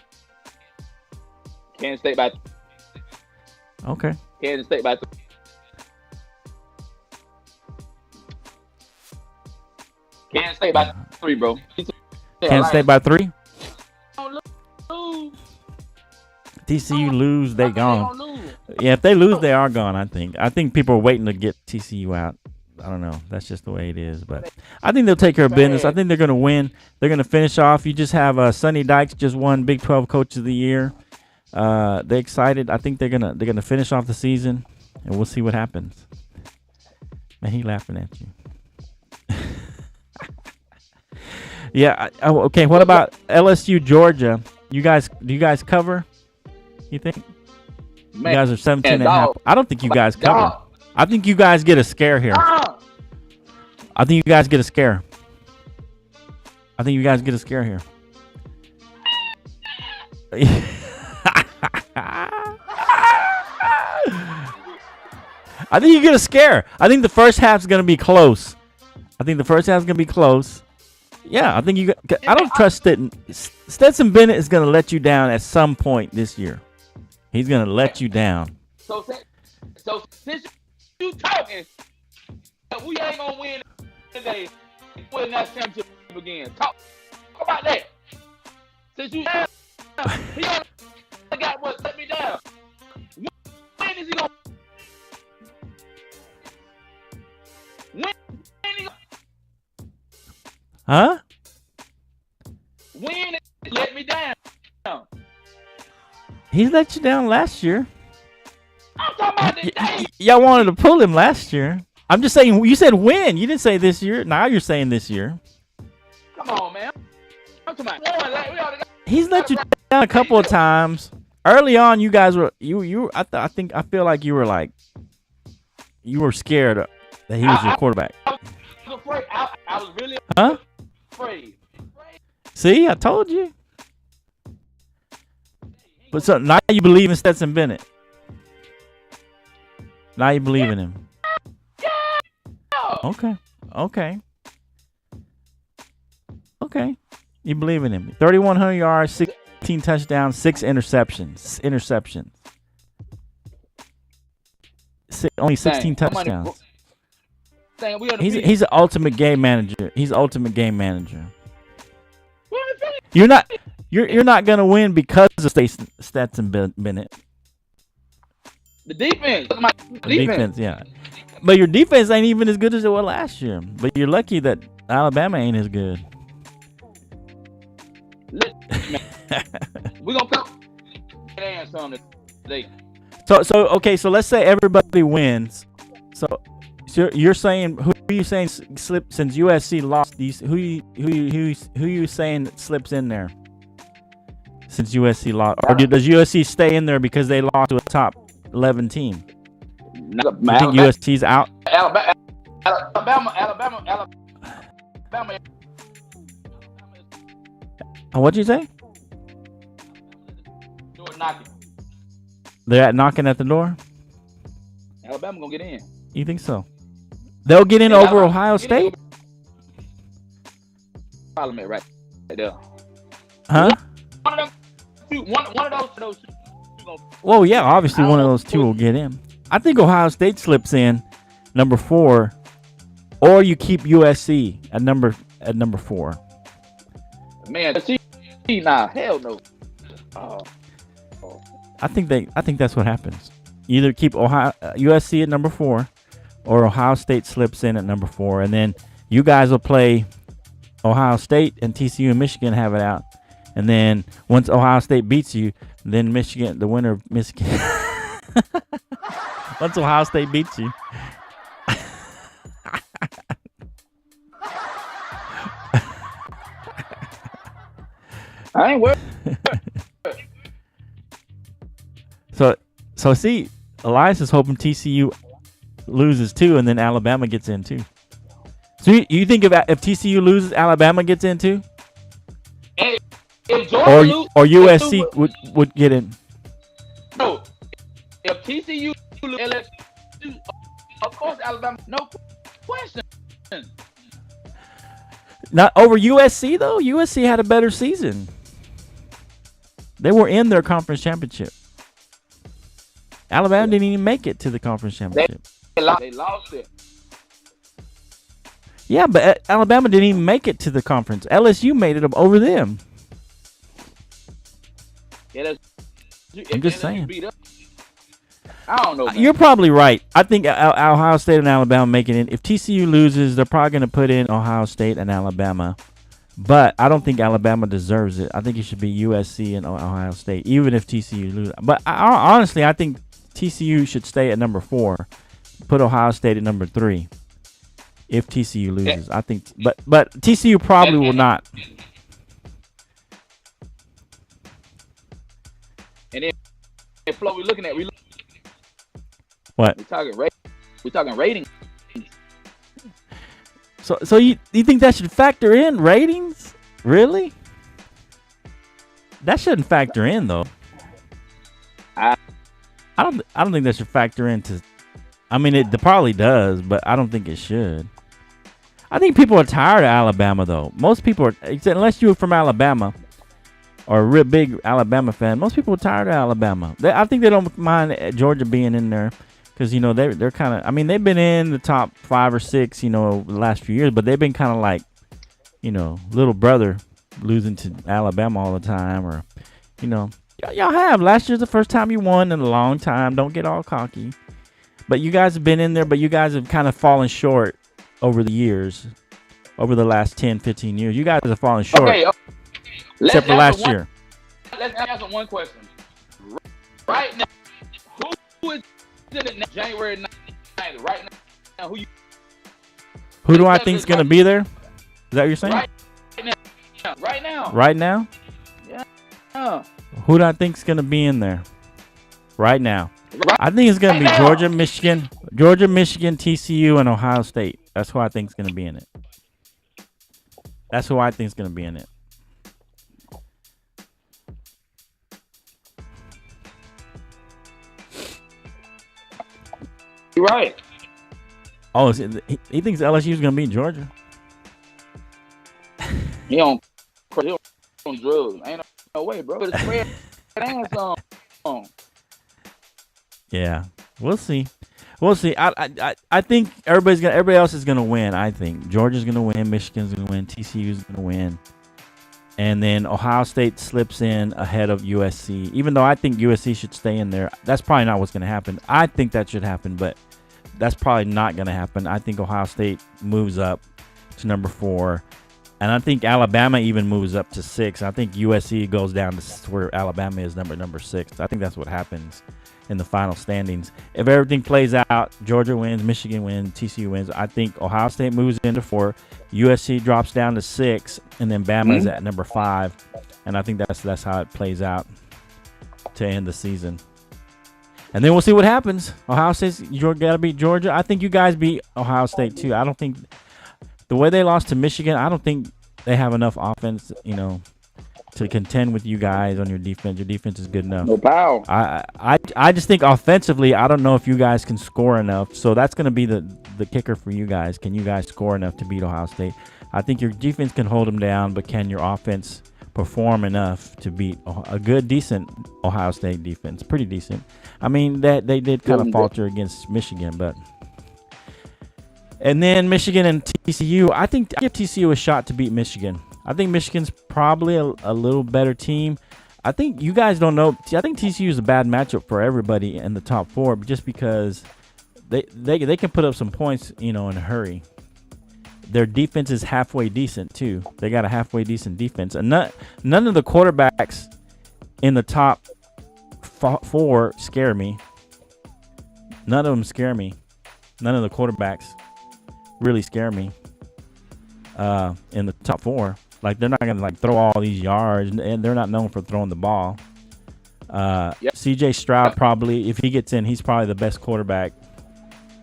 Kansas State by. Okay. Kansas State by 3. Kansas State by 3, bro. Kansas State by 3? TCU lose, they gone. Yeah, if they lose, they are gone, I think. I think people are waiting to get TCU out. I don't know. That's just the way it is. But I think they'll take care of business. I think they're going to win. They're going to finish off. You just have Sonny Dykes just won Big 12 Coach of the Year. They're excited. I think they're gonna finish off the season, and we'll see what happens. Man, he laughing at you. Yeah. Okay. What about LSU Georgia? Do you guys cover? You think? Man, you guys are 17.5. I don't think you guys cover. I think you guys get a scare here. I think you guys get a scare. Here. I think you get a scare. I think the first half's going to be close. Yeah, I think I don't trust Stetson. Stetson Bennett is going to let you down at some point this year. He's going to let you down. So since you talking, we ain't going to win today when that championship begins. Talk about that. Since you he only got what let me down. When is he going to When Huh? When let me down? He let you down last year. I'm talking about today. Y'all wanted to pull him last year. I'm just saying, you said when. You didn't say this year. Now you're saying this year. Come on, man. I'm talking about one. Like, he's let you down a couple of times. Early on, you guys were I feel like you were scared that he was your quarterback. I was afraid. I was really afraid. See, I told you. But so now you believe in Stetson Bennett. Now you believe in him. Okay. You believe in him. 3,100 yards, 16 touchdowns, 6 interceptions. Only 16 touchdowns. He's an ultimate game manager. You're not gonna win because of Stetson Bennett. The defense. Defense, yeah. But your defense ain't even as good as it was last year. But you're lucky that Alabama ain't as good. We're gonna come answer on today. So okay, so let's say everybody wins. So you're saying, who are you saying slip since USC lost these? Who you saying slips in there since USC lost, or does USC stay in there because they lost to a top 11 team? You think USC's out? Alabama. What'd you say? Door knocking. They're knocking at the door. Alabama gonna get in. You think so? They'll get in over Ohio State? Problem right there. Huh? One of those two. Well, yeah, obviously one of those two will get in. I think Ohio State slips in. number 4, or you keep USC at number 4. Man, nah, hell no. Oh. I think that's what happens. Either keep USC at number 4, or Ohio State slips in at number 4, and then you guys will play Ohio State, and TCU and Michigan have it out. And then once Ohio State beats you, then Michigan, the winner of Michigan. Once Ohio State beats you. I ain't worried. So see, Elias is hoping TCU loses too, and then Alabama gets in too. So you think if TCU loses, Alabama gets in too? Or USC would get in? No. If TCU loses, of course Alabama, no question. Not over USC though. USC had a better season. They were in their conference championship. Alabama didn't even make it to the conference championship. They lost it. Yeah, but Alabama didn't even make it to the conference. LSU made it over them. Yeah, I'm just saying. I don't know, man. You're probably right. I think Ohio State and Alabama make it in. If TCU loses, they're probably going to put in Ohio State and Alabama. But I don't think Alabama deserves it. I think it should be USC and Ohio State, even if TCU loses. But honestly, I think TCU should stay at number 4. Put Ohio State at number 3. If TCU loses, I think. But TCU probably will not. And then, Flo, we're looking at what? We're talking ratings. So you think that should factor in ratings? Really? That shouldn't factor in though. I don't think that should factor into. I mean, it probably does, but I don't think it should. I think people are tired of Alabama though. Most people are, unless you're from Alabama or a real big Alabama fan. Most people are tired of Alabama. I think they don't mind Georgia being in there. Because, they're kind of, I mean, they've been in the top 5 or 6, the last few years, but they've been kind of like, little brother losing to Alabama all the time. Or, y'all have. Last year's the first time you won in a long time. Don't get all cocky. But you guys have been in there, but you guys have kind of fallen short over the years, over the last 10, 15 years. You guys have fallen short. Okay. Except for last year. Let's answer one question. Right now, who is in it January 9th? Right now, who do I think is going to be there? Is that what you're saying? Right now. Yeah. Who do I think is going to be in there? Right now. I think it's going to be Georgia, Michigan, TCU, and Ohio State. That's who I think is going to be in it. That's who I think is going to be in it. You're right. Oh, he thinks LSU is going to beat Georgia. He on drugs. Ain't no way, bro. It's spread on. Yeah, we'll see. I think everybody else is gonna win. I think Georgia's gonna win, Michigan's gonna win, TCU's gonna win, and then Ohio State slips in ahead of USC. Even though I think USC should stay in there, that's probably not what's gonna happen. I think that should happen, but that's probably not gonna happen. I think Ohio State moves up to number 4, and I think Alabama even moves up to 6. I think USC goes down to where Alabama is number 6. I think that's what happens in the final standings. If everything plays out, Georgia wins, Michigan wins, TCU wins, I think Ohio State moves into 4, USC drops down to 6, and then Bama is at number 5. And I think that's how it plays out to end the season. And then we'll see what happens. Ohio State's got to beat Georgia. I think you guys beat Ohio State too. I don't think the way they lost to Michigan, I don't think they have enough offense, to contend with you guys on your defense. Your defense is good enough. No power. I just think offensively, I don't know if you guys can score enough. So that's going to be the kicker for you guys. Can you guys score enough to beat Ohio State? I think your defense can hold them down, but can your offense perform enough to beat a good, decent Ohio State defense? Pretty decent. I mean, that they did kind of falter against Michigan, but And then Michigan and TCU. I think I give TCU a shot to beat Michigan. I think Michigan's probably a little better team. I think you guys don't know. I think TCU is a bad matchup for everybody in the top 4, just because they can put up some points, in a hurry. Their defense is halfway decent too. They got a halfway decent defense, and none of the quarterbacks in the top 4 scare me. None of them scare me. None of the quarterbacks really scare me. In the top 4. Like, they're not going to throw all these yards, and they're not known for throwing the ball. CJ Stroud probably, if he gets in, he's probably the best quarterback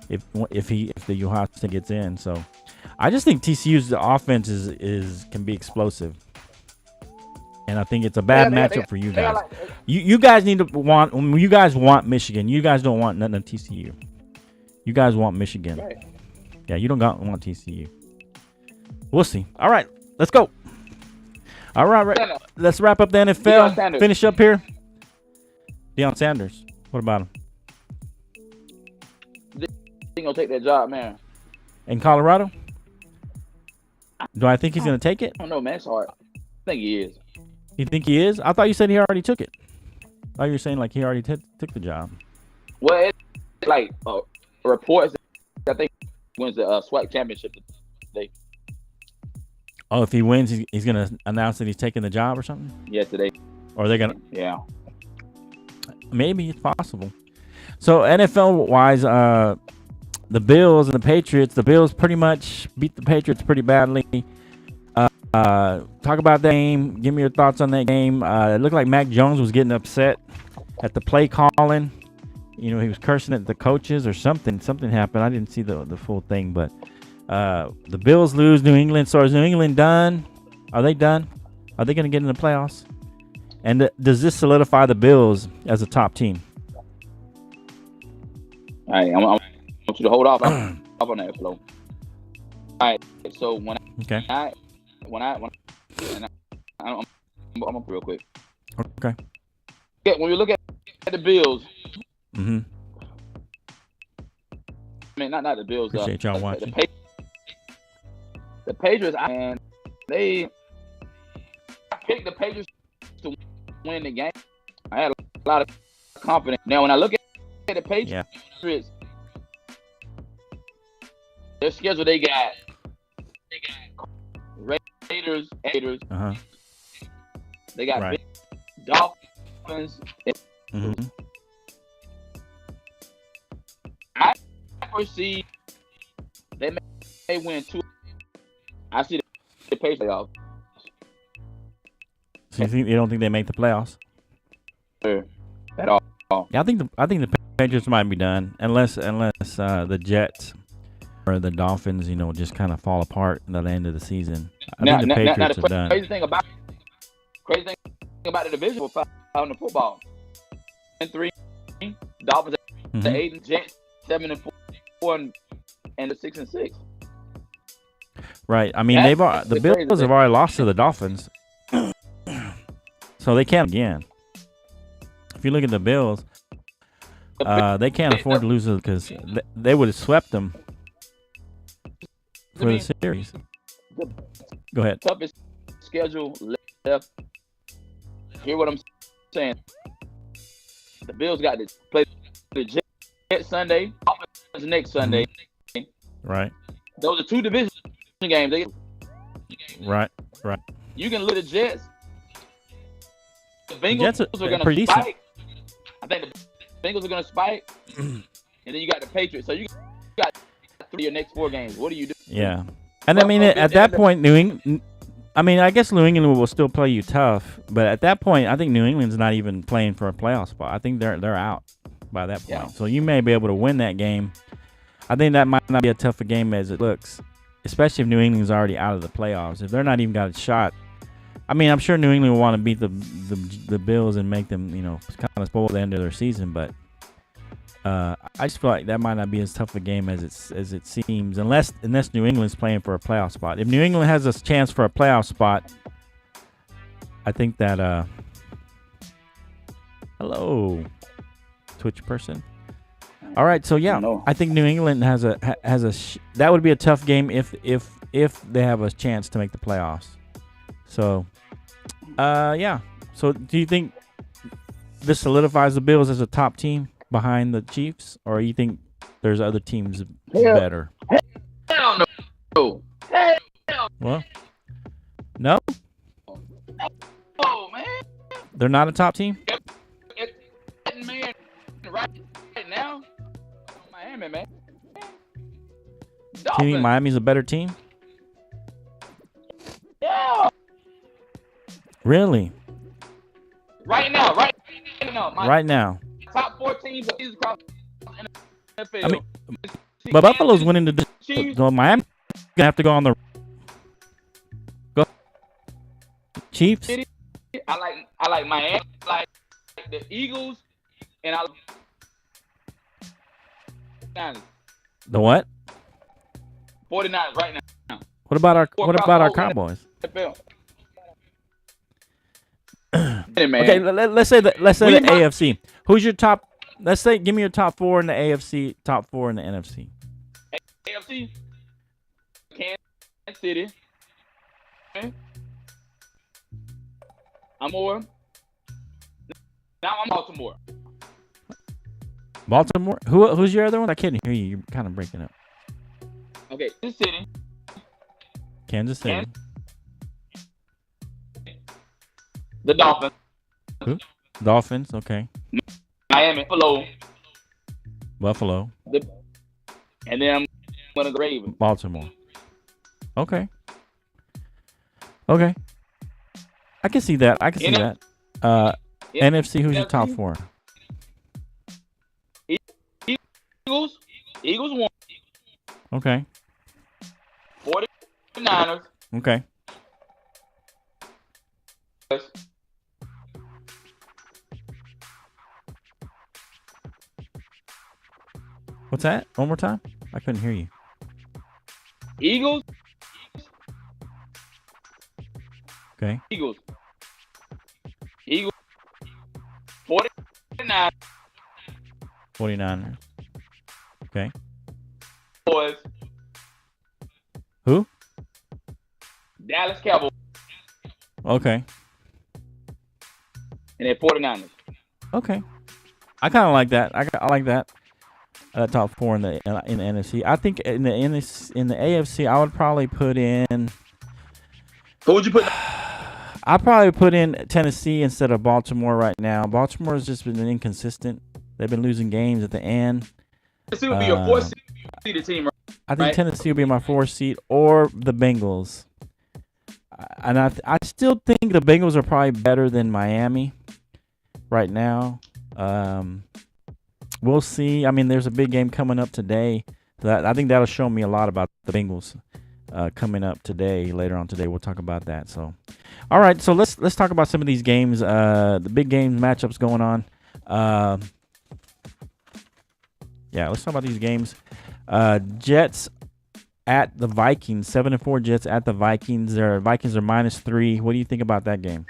if the Ohio State gets in. So I just think TCU's offense can be explosive. And I think it's a bad matchup for you guys. You guys you guys want Michigan. You guys don't want nothing of TCU. You guys want Michigan. Right. Yeah, you don't want TCU. We'll see. All right, let's go. All right. Let's wrap up the NFL. Finish up here. Deion Sanders. What about him? He's gonna take that job, man. In Colorado? Do I think he's gonna take it? I don't know, man. It's hard. I think he is. You think he is? I thought you said he already took it. I thought you were saying like he already took the job. Well, it's like reports that I think he wins the SWAC championship today. Oh, if he wins, he's going to announce that he's taking the job or something? Yeah, today. Or they're going to... Yeah. Maybe it's possible. So, NFL-wise, the Bills and the Patriots, the Bills pretty much beat the Patriots pretty badly. Talk about that game. Give me your thoughts on that game. It looked like Mac Jones was getting upset at the play calling. He was cursing at the coaches or something. Something happened. I didn't see the full thing, but... the Bills lose New England. So is New England done? Are they done? Are they going to get in the playoffs? And does this solidify the Bills as a top team? All right, I want you to hold off on that flow. All right, so I'm up real quick. Okay. When you look at the Bills, mm-hmm. I mean, not the Bills. Appreciate y'all watching. The Patriots, and I picked the Patriots to win the game. I had a lot of confidence. Now, when I look at the Patriots, their schedule, they got Raiders. Uh-huh. They got Dolphins. Mm-hmm. I foresee they may win 2. I see the Patriots playoffs. So you don't think they make the playoffs? At all. Yeah, I think the Patriots might be done unless the Jets or the Dolphins, just kind of fall apart at the end of the season. I think the Patriots are done. Crazy thing about the division in the football. 3, Dolphins at 8, Jets 7-4, and the 6-6. Right. I mean, the Bills have already lost to the Dolphins, so they can't again. If you look at the Bills, they can't afford to lose because they would have swept them for the series. Go ahead. Toughest schedule left. Hear what I'm saying? The Bills got to play the Jets Sunday, Dolphins next Sunday. Right. Those are 2 division games. Right. You can look at the Jets. The Bengals Jets are going to spike. I think the Bengals are going to spike. And then you got the Patriots. So you got 3 of your next 4 games. What do you do? Yeah. And I mean, at that point, I guess New England will still play you tough. But at that point, I think New England's not even playing for a playoff spot. I think they're out by that point. Yeah. So you may be able to win that game. I think that might not be as tough a game as it looks, especially if New England's already out of the playoffs. If they're not even got a shot, I mean, I'm sure New England will want to beat the Bills and make them, kind of spoil the end of their season. But I just feel like that might not be as tough a game as it seems, unless New England's playing for a playoff spot. If New England has a chance for a playoff spot, I think that hello, Twitch person. All right, so yeah, No. I think New England has a that would be a tough game if they have a chance to make the playoffs. So, yeah. So, do you think this solidifies the Bills as a top team behind the Chiefs, or you think there's other teams better? Hell no. Hell Well, no, no, man. they're not a top team. Man, right now, Miami, man. Do you think Dolphins. Miami's a better team? Yeah. Really? Right now. Right now. Top 4 teams is across the NFL. I mean, but Buffalo's winning the. Chiefs. So Miami gonna have to go on the. Go. Chiefs. I like Miami. I like the Eagles, and I like The what? 49ers right now. What about our Cowboys? NFL. Hey, man. Okay, let's say the We might- AFC. Who's your top? Let's say, give me your top 4 in the AFC, top 4 in the NFC. AFC, Kansas City. Okay. I'm over. Now I'm Baltimore. Baltimore. Who's your other one? I can't hear you. You're kind of breaking up. Okay, Kansas City. Kansas City. The Dolphins. Dolphins. Okay. Miami. Buffalo. And then I'm gonna go Ravens. Baltimore. Okay. Okay. I can see that. I can see that. NFC. Who's your top 4? Eagles 1. Okay. 49ers. Okay. What's that? One more time? I couldn't hear you. Eagles. Okay. Eagles. 49ers. 49ers. Okay. Boys. Who? Dallas Cowboys. Okay. And then 49ers. Okay. I kind of like that. I like that. Top 4 in the NFC. I think in the AFC, I would probably put in. Who would you put? I'd probably put in Tennessee instead of Baltimore right now. Baltimore has just been inconsistent. They've been losing games at the end. Tennessee would be your 4th seeded team, right? I think Tennessee will be my 4th seed, or the Bengals. And I still think the Bengals are probably better than Miami right now. We'll see. I mean, there's a big game coming up today. I think that'll show me a lot about the Bengals coming up today. Later on today, we'll talk about that. So, all right. So let's talk about some of these games. The big game matchups going on. Yeah, let's talk about these games. Jets at the Vikings. 7-4 Jets at the Vikings. Vikings are -3. What do you think about that game?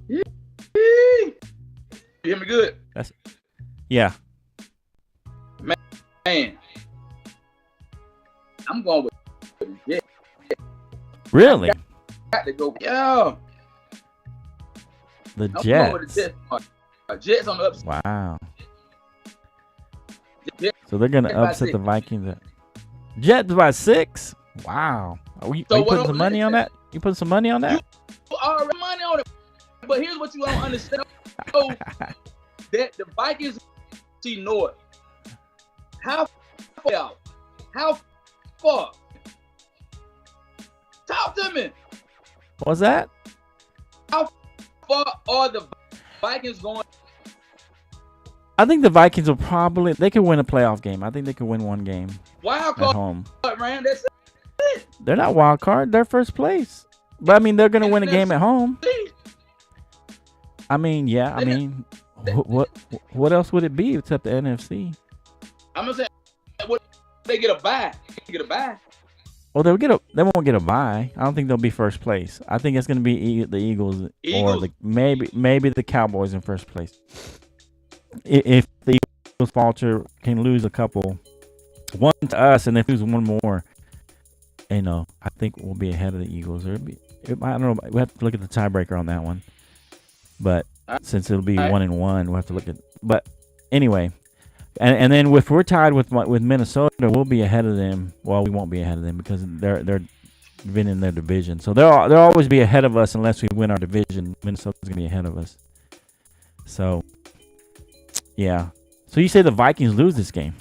You hear me good? Yeah. Man. I'm going with the Jets. Really? Got to go. Yeah. The I'm going Jets. with the Jets. Jets on the upside. Wow. Jets So they're gonna Jets by upset 6. the Vikings. Jets by 6. Wow. Are you putting some money on that? You putting some money on that? You already money on it. But here's what you don't understand. So that the Vikings see North. How far out? How far? Talk to me. What's that? How far are the Vikings going? I think the Vikings will probably they could win a playoff game. I think they could win one game Wild at home. card, man. That's it. They're not wild card. They're first place. But I mean, they're gonna win a game at home. I mean, yeah. I mean, what else would it be except the NFC? I'm gonna say, what they get a bye? They get a bye. Well, they won't get a bye. I don't think they'll be first place. I think it's gonna be the Eagles. Or maybe the Cowboys in first place. If the falter, can lose a couple, one to us, and if lose one more, I think we'll be ahead of the Eagles. I don't know. We have to look at the tiebreaker on that one, but since it'll be 1-1, we'll have to look at. But anyway, and then if we're tied with Minnesota, we'll be ahead of them. Well, we won't be ahead of them because they're been in their division, so they'll always be ahead of us unless we win our division. Minnesota's gonna be ahead of us. So, yeah. So you say the Vikings lose this game?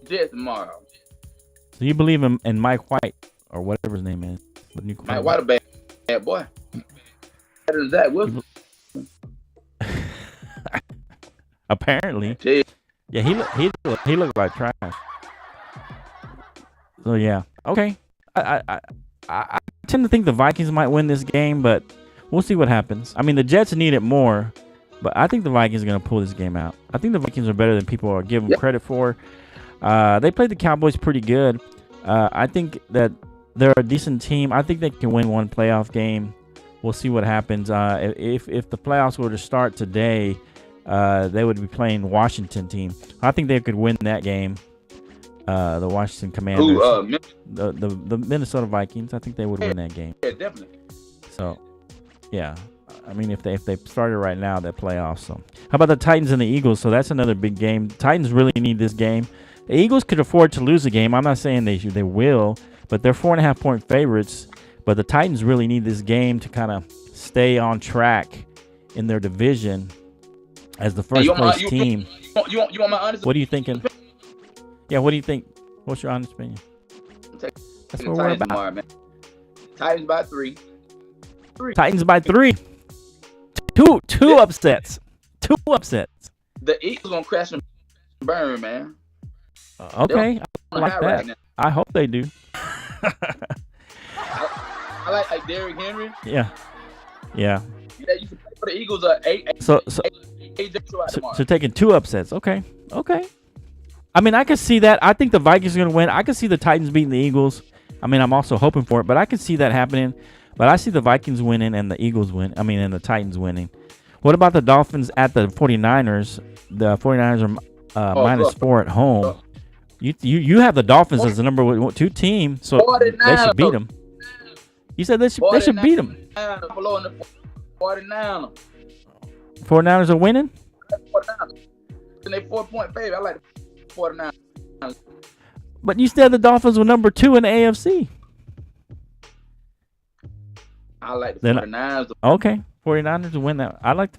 Jets tomorrow. So you believe in Mike White or whatever his name is? The new Mike White, a bad boy. Better than Zach Wilson. Apparently. Jeez. Yeah, he looked like trash. So yeah, okay. I tend to think the Vikings might win this game, but we'll see what happens. I mean, the Jets need it more, but I think the Vikings are going to pull this game out. I think the Vikings are better than people are giving credit for. They played the Cowboys pretty good. I think that they're a decent team. I think they can win one playoff game. We'll see what happens. If the playoffs were to start today, they would be playing Washington team. I think they could win that game. The Washington Commanders. The Minnesota Vikings. I think they would win that game. Yeah, definitely. So, yeah. I mean, if they started right now, they're playoffs. So, how about the Titans and the Eagles? So that's another big game. Titans really need this game. The Eagles could afford to lose a game. I'm not saying they will, but they're 4.5-point favorites. But the Titans really need this game to kind of stay on track in their division as the first place team. You want my honest? What are you thinking? Yeah, what do you think? What's your honest opinion? That's what we're about. Tomorrow, man. Titans by 3. Titans by 3. Two upsets. 2 upsets. The Eagles gonna crash and burn, man. Okay, I like that. Right, I hope they do. I like Derrick Henry. Yeah. Yeah, you can play for the Eagles. So taking 2 upsets. Okay. I mean, I can see that. I think the Vikings are going to win. I can see the Titans beating the Eagles. I mean, I'm also hoping for it, but I can see that happening. But I see the Vikings winning and the Eagles and the Titans winning. What about the Dolphins at the 49ers? The 49ers are -4 at home. You have the Dolphins as the number 2 team, so they should beat them. You said they should beat them. 49ers are winning? 49ers. And they 4-point favorite. I like the 49ers. But you said the Dolphins were number 2 in the AFC. I like the 49ers. Okay. 49ers to win that. I like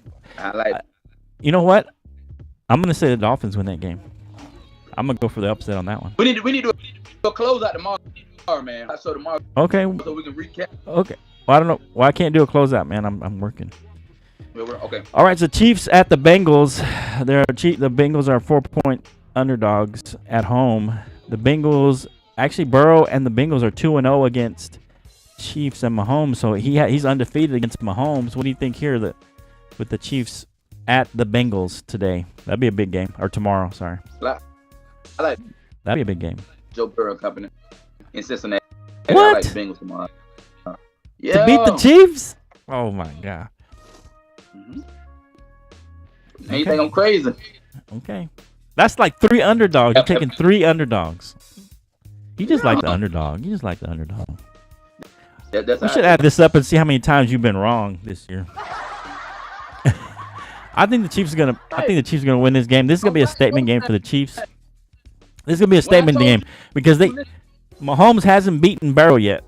you know what? I'm going to say the Dolphins win that game. I'm going to go for the upset on that one. We need to go close out tomorrow, man. So tomorrow. Okay. So we can recap. Okay. Well, I don't know. Well, I can't do a closeout, man. I'm working. Okay. All right. So Chiefs at the Bengals. The Bengals are 4-point underdogs at home. The Bengals, actually, Burrow and the Bengals are 2-0 against Chiefs and Mahomes. So he's undefeated against Mahomes. What do you think here with the Chiefs at the Bengals today? That'd be a big game. Or tomorrow, sorry. I like that'd be a big game. Joe Burrow company in Cincinnati. What? I like the Bengals tomorrow. To beat the Chiefs? Oh my God. Mm-hmm. You think I'm crazy? Okay. That's like 3 underdogs. You're taking 3 underdogs. You just like the underdog. You just like the underdog. We should add this up and see how many times you've been wrong this year. I think the Chiefs are gonna win this game. This is gonna be a statement game for the Chiefs. This is gonna be a statement game because Mahomes hasn't beaten Burrow yet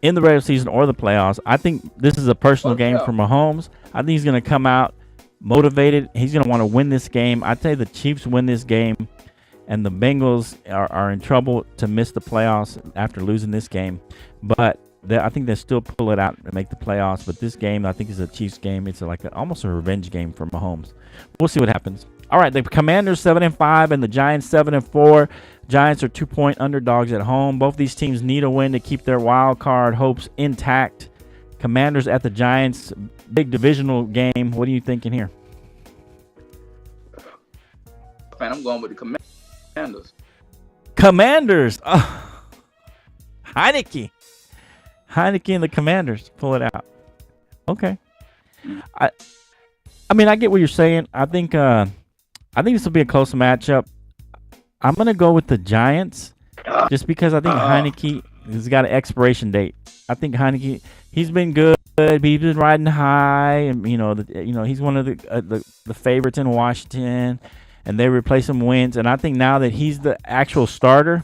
in the regular season or the playoffs. I think this is a personal game for Mahomes. I think he's gonna come out motivated. He's gonna want to win this game. I tell you, the Chiefs win this game, and the Bengals are in trouble to miss the playoffs after losing this game. But I think they still pull it out and make the playoffs. But this game, I think, is a Chiefs game. It's almost a revenge game for Mahomes. We'll see what happens. All right, the Commanders 7-5 and the Giants 7-4. Giants are 2-point underdogs at home. Both these teams need a win to keep their wild card hopes intact. Commanders at the Giants, big divisional game. What are you thinking here? Man, I'm going with the Commanders. Commanders. Oh. Heineke and the Commanders pull it out. Okay. I mean, I get what you're saying. I think this will be a close matchup. I'm gonna go with the Giants, just because I think Heineke has got an expiration date. I think Heineke, he's been good. He's been riding high, and he's one of the favorites in Washington, and they replace him Wentz. And I think now that he's the actual starter,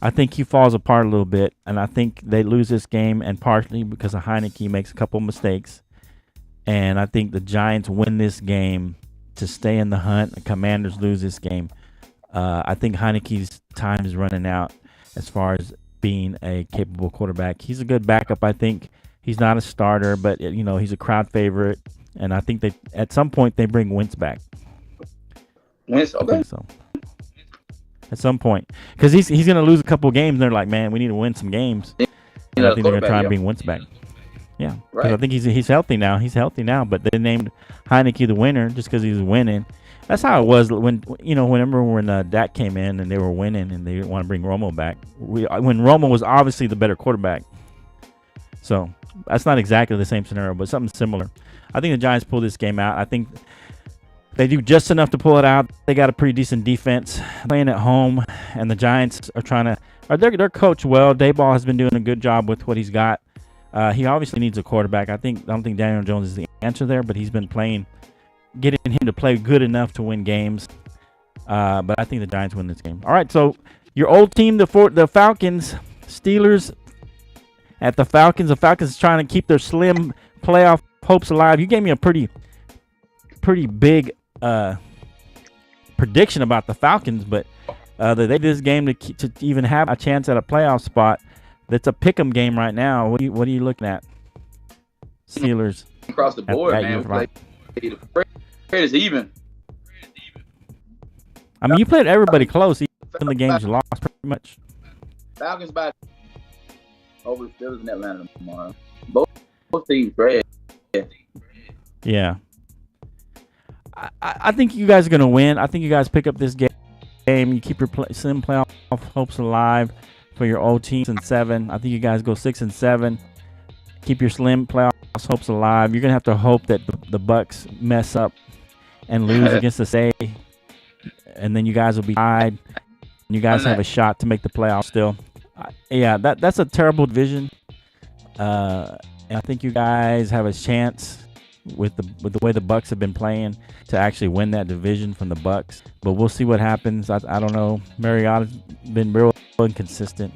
I think he falls apart a little bit, and I think they lose this game, and partially because of Heineke makes a couple mistakes. And I think the Giants win this game to stay in the hunt. The Commanders lose this game. I think Heineke's time is running out as far as being a capable quarterback. He's a good backup, I think. He's not a starter, but he's a crowd favorite, and I think at some point they bring Wentz back. Wentz, okay. I think so. At some point, because he's going to lose a couple games, and they're like, man, we need to win some games. And I think they're going to try and bring Wentz back. Yeah, because I think he's healthy now. He's healthy now, but they named Heineke the winner just because he was winning. That's how it was whenever when Dak came in and they were winning and they didn't want to bring Romo back. When Romo was obviously the better quarterback. So that's not exactly the same scenario, but something similar. I think the Giants pull this game out. I think they do just enough to pull it out. They got a pretty decent defense playing at home, and the Giants are trying to. They're coached well. Daboll has been doing a good job with what he's got. He obviously needs a quarterback. I don't think Daniel Jones is the answer there, but he's been getting him to play good enough to win games. But I think the Giants win this game. All right, so your old team, the Falcons, Steelers at the Falcons. The Falcons trying to keep their slim playoff hopes alive. You gave me a pretty big prediction about the Falcons, but they did this game to even have a chance at a playoff spot. That's a pick'em game right now. What are you looking at? Steelers across the board, man. The spread is even. I mean, you played everybody close, even the games you lost, pretty much. Falcons by over Steelers in Atlanta tomorrow. Both teams great. Yeah. I think you guys are gonna win. I think you guys pick up this game. You keep your slim playoff hopes alive for your old teams in 7. I think you guys go 6-7. Keep your slim playoff hopes alive. You're gonna have to hope that the Bucks mess up and lose against the Say, and then you guys will be tied. And you guys have a shot to make the playoffs still. Yeah, that's a terrible division. And I think you guys have a chance with the way the Bucks have been playing to actually win that division from the Bucks. But we'll see what happens. I don't know. Mariotta's been real inconsistent.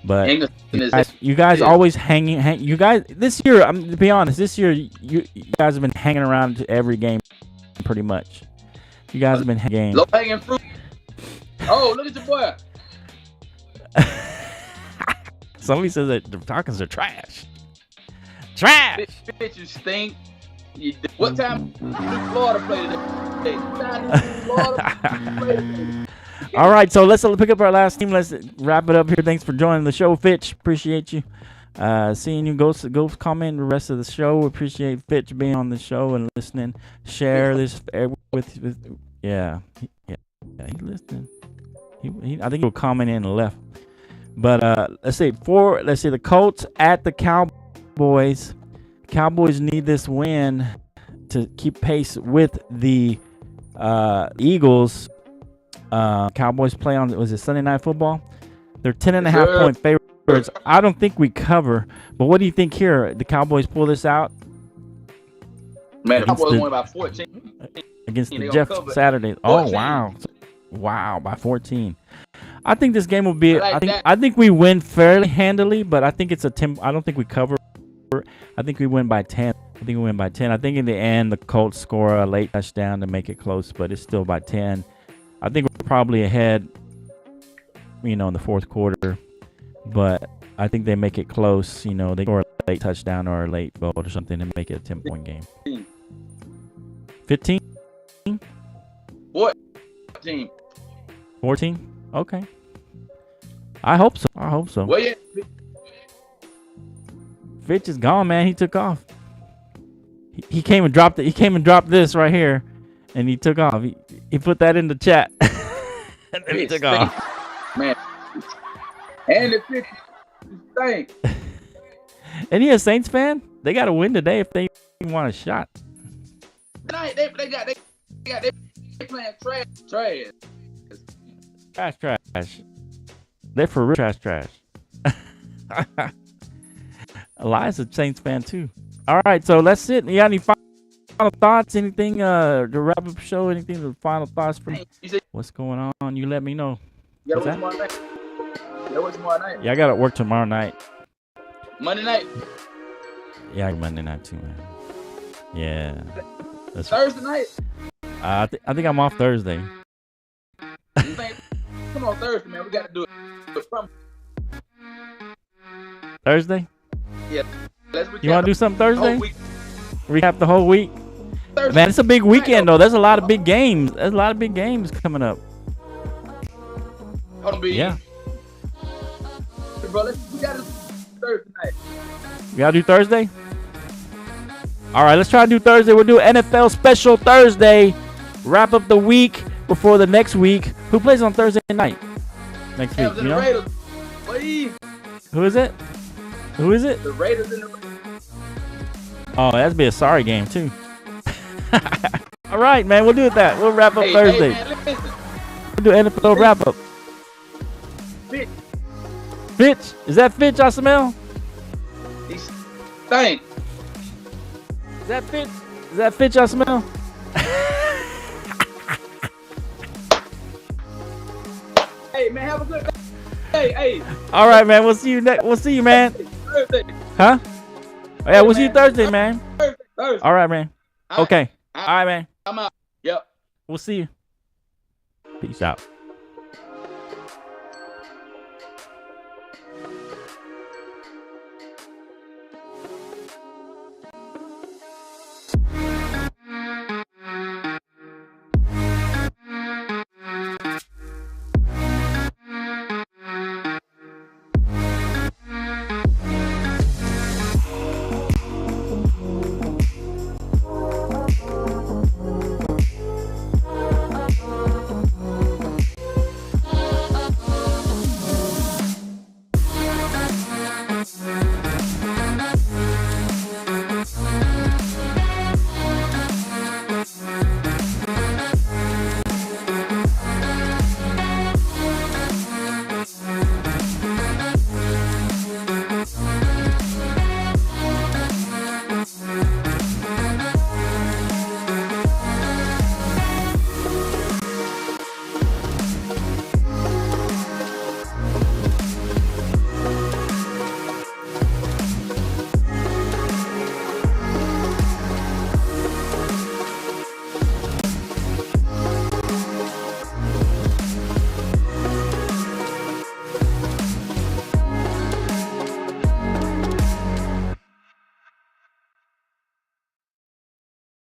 But you guys always hanging. You guys this year, to be honest, this year you guys have been hanging around to every game pretty much. You guys have been hanging. Low hanging fruit. Oh, look at your boy. Somebody says that the Falcons are trash. Trash. Bitch, you stink. What time did Florida play today? All right, so let's pick up our last team. Let's wrap it up here. Thanks for joining the show, Fitch. Appreciate you. Seeing you. Go comment the rest of the show. Appreciate Fitch being on the show and listening. Share this with yeah. He's listening. I think he'll comment in and left. But let's see the Colts at the Cowboys. Cowboys need this win to keep pace with the Eagles. Cowboys play on, was it Sunday Night Football? They're 10.5 point favorites. I don't think we cover, but what do you think here? The Cowboys pull this out? Man, Cowboys won by 14 against the Jeff Saturday. 14. Oh wow, by 14. I think this game will be. I think we win fairly handily, but I think it's I don't think we cover. I think we win by 10. I think in the end, the Colts score a late touchdown to make it close, but it's still by 10. I think we're probably ahead, in the fourth quarter, but I think they make it close. They score a late touchdown or a late vote or something to make it a 10-point game. 15? What? 14? Okay. I hope so. Well, yeah. Fitch is gone, man. He took off. He came and dropped it. He came and dropped this right here, and he took off. He put that in the chat, and then he took off. Man, and the Fitch stink. And he a Saints fan? They got to win today if they want a shot. Tonight they playing trash. Trash. They're for real trash. Elias a Saints fan too. All right, so that's it. You got any final thoughts? Anything to wrap up the show? Anything? The final thoughts for what's going on? You let me know. You gotta work tomorrow night. Yeah, I gotta work tomorrow night. Monday night. Yeah, Monday night too, man. Yeah. That's Thursday night. I think I'm off Thursday. Come on, Thursday, man. We got to do it. Thursday? Yeah. Let's recap. You want to do something Thursday? Recap the whole week? Thursday. Man, it's a big weekend, though. There's a lot of big games. There's a lot of big games coming up. Yeah. Bro, we got to do Thursday night. You got to do Thursday? All right, let's try to do Thursday. We'll do NFL special Thursday. Wrap up the week before the next week. Who plays on Thursday night? Next week, you know? Who is it? Who is it? The Raiders and the Raiders. Oh, that'd be a sorry game, too. All right, man. We'll do that. We'll wrap up Thursday. Hey, man, We'll do NFL wrap up. Fitch? Is that Fitch I smell? He stink. Is that Fitch? Is that Fitch I smell? Hey, man, have a good day. Hey. All right, man. We'll see you next. We'll see you, man. Thursday. Huh? Oh, yeah, we'll see you Thursday, man. Thursday. All right, man. Okay. All right, man. I'm out. Yep. We'll see you. Peace out.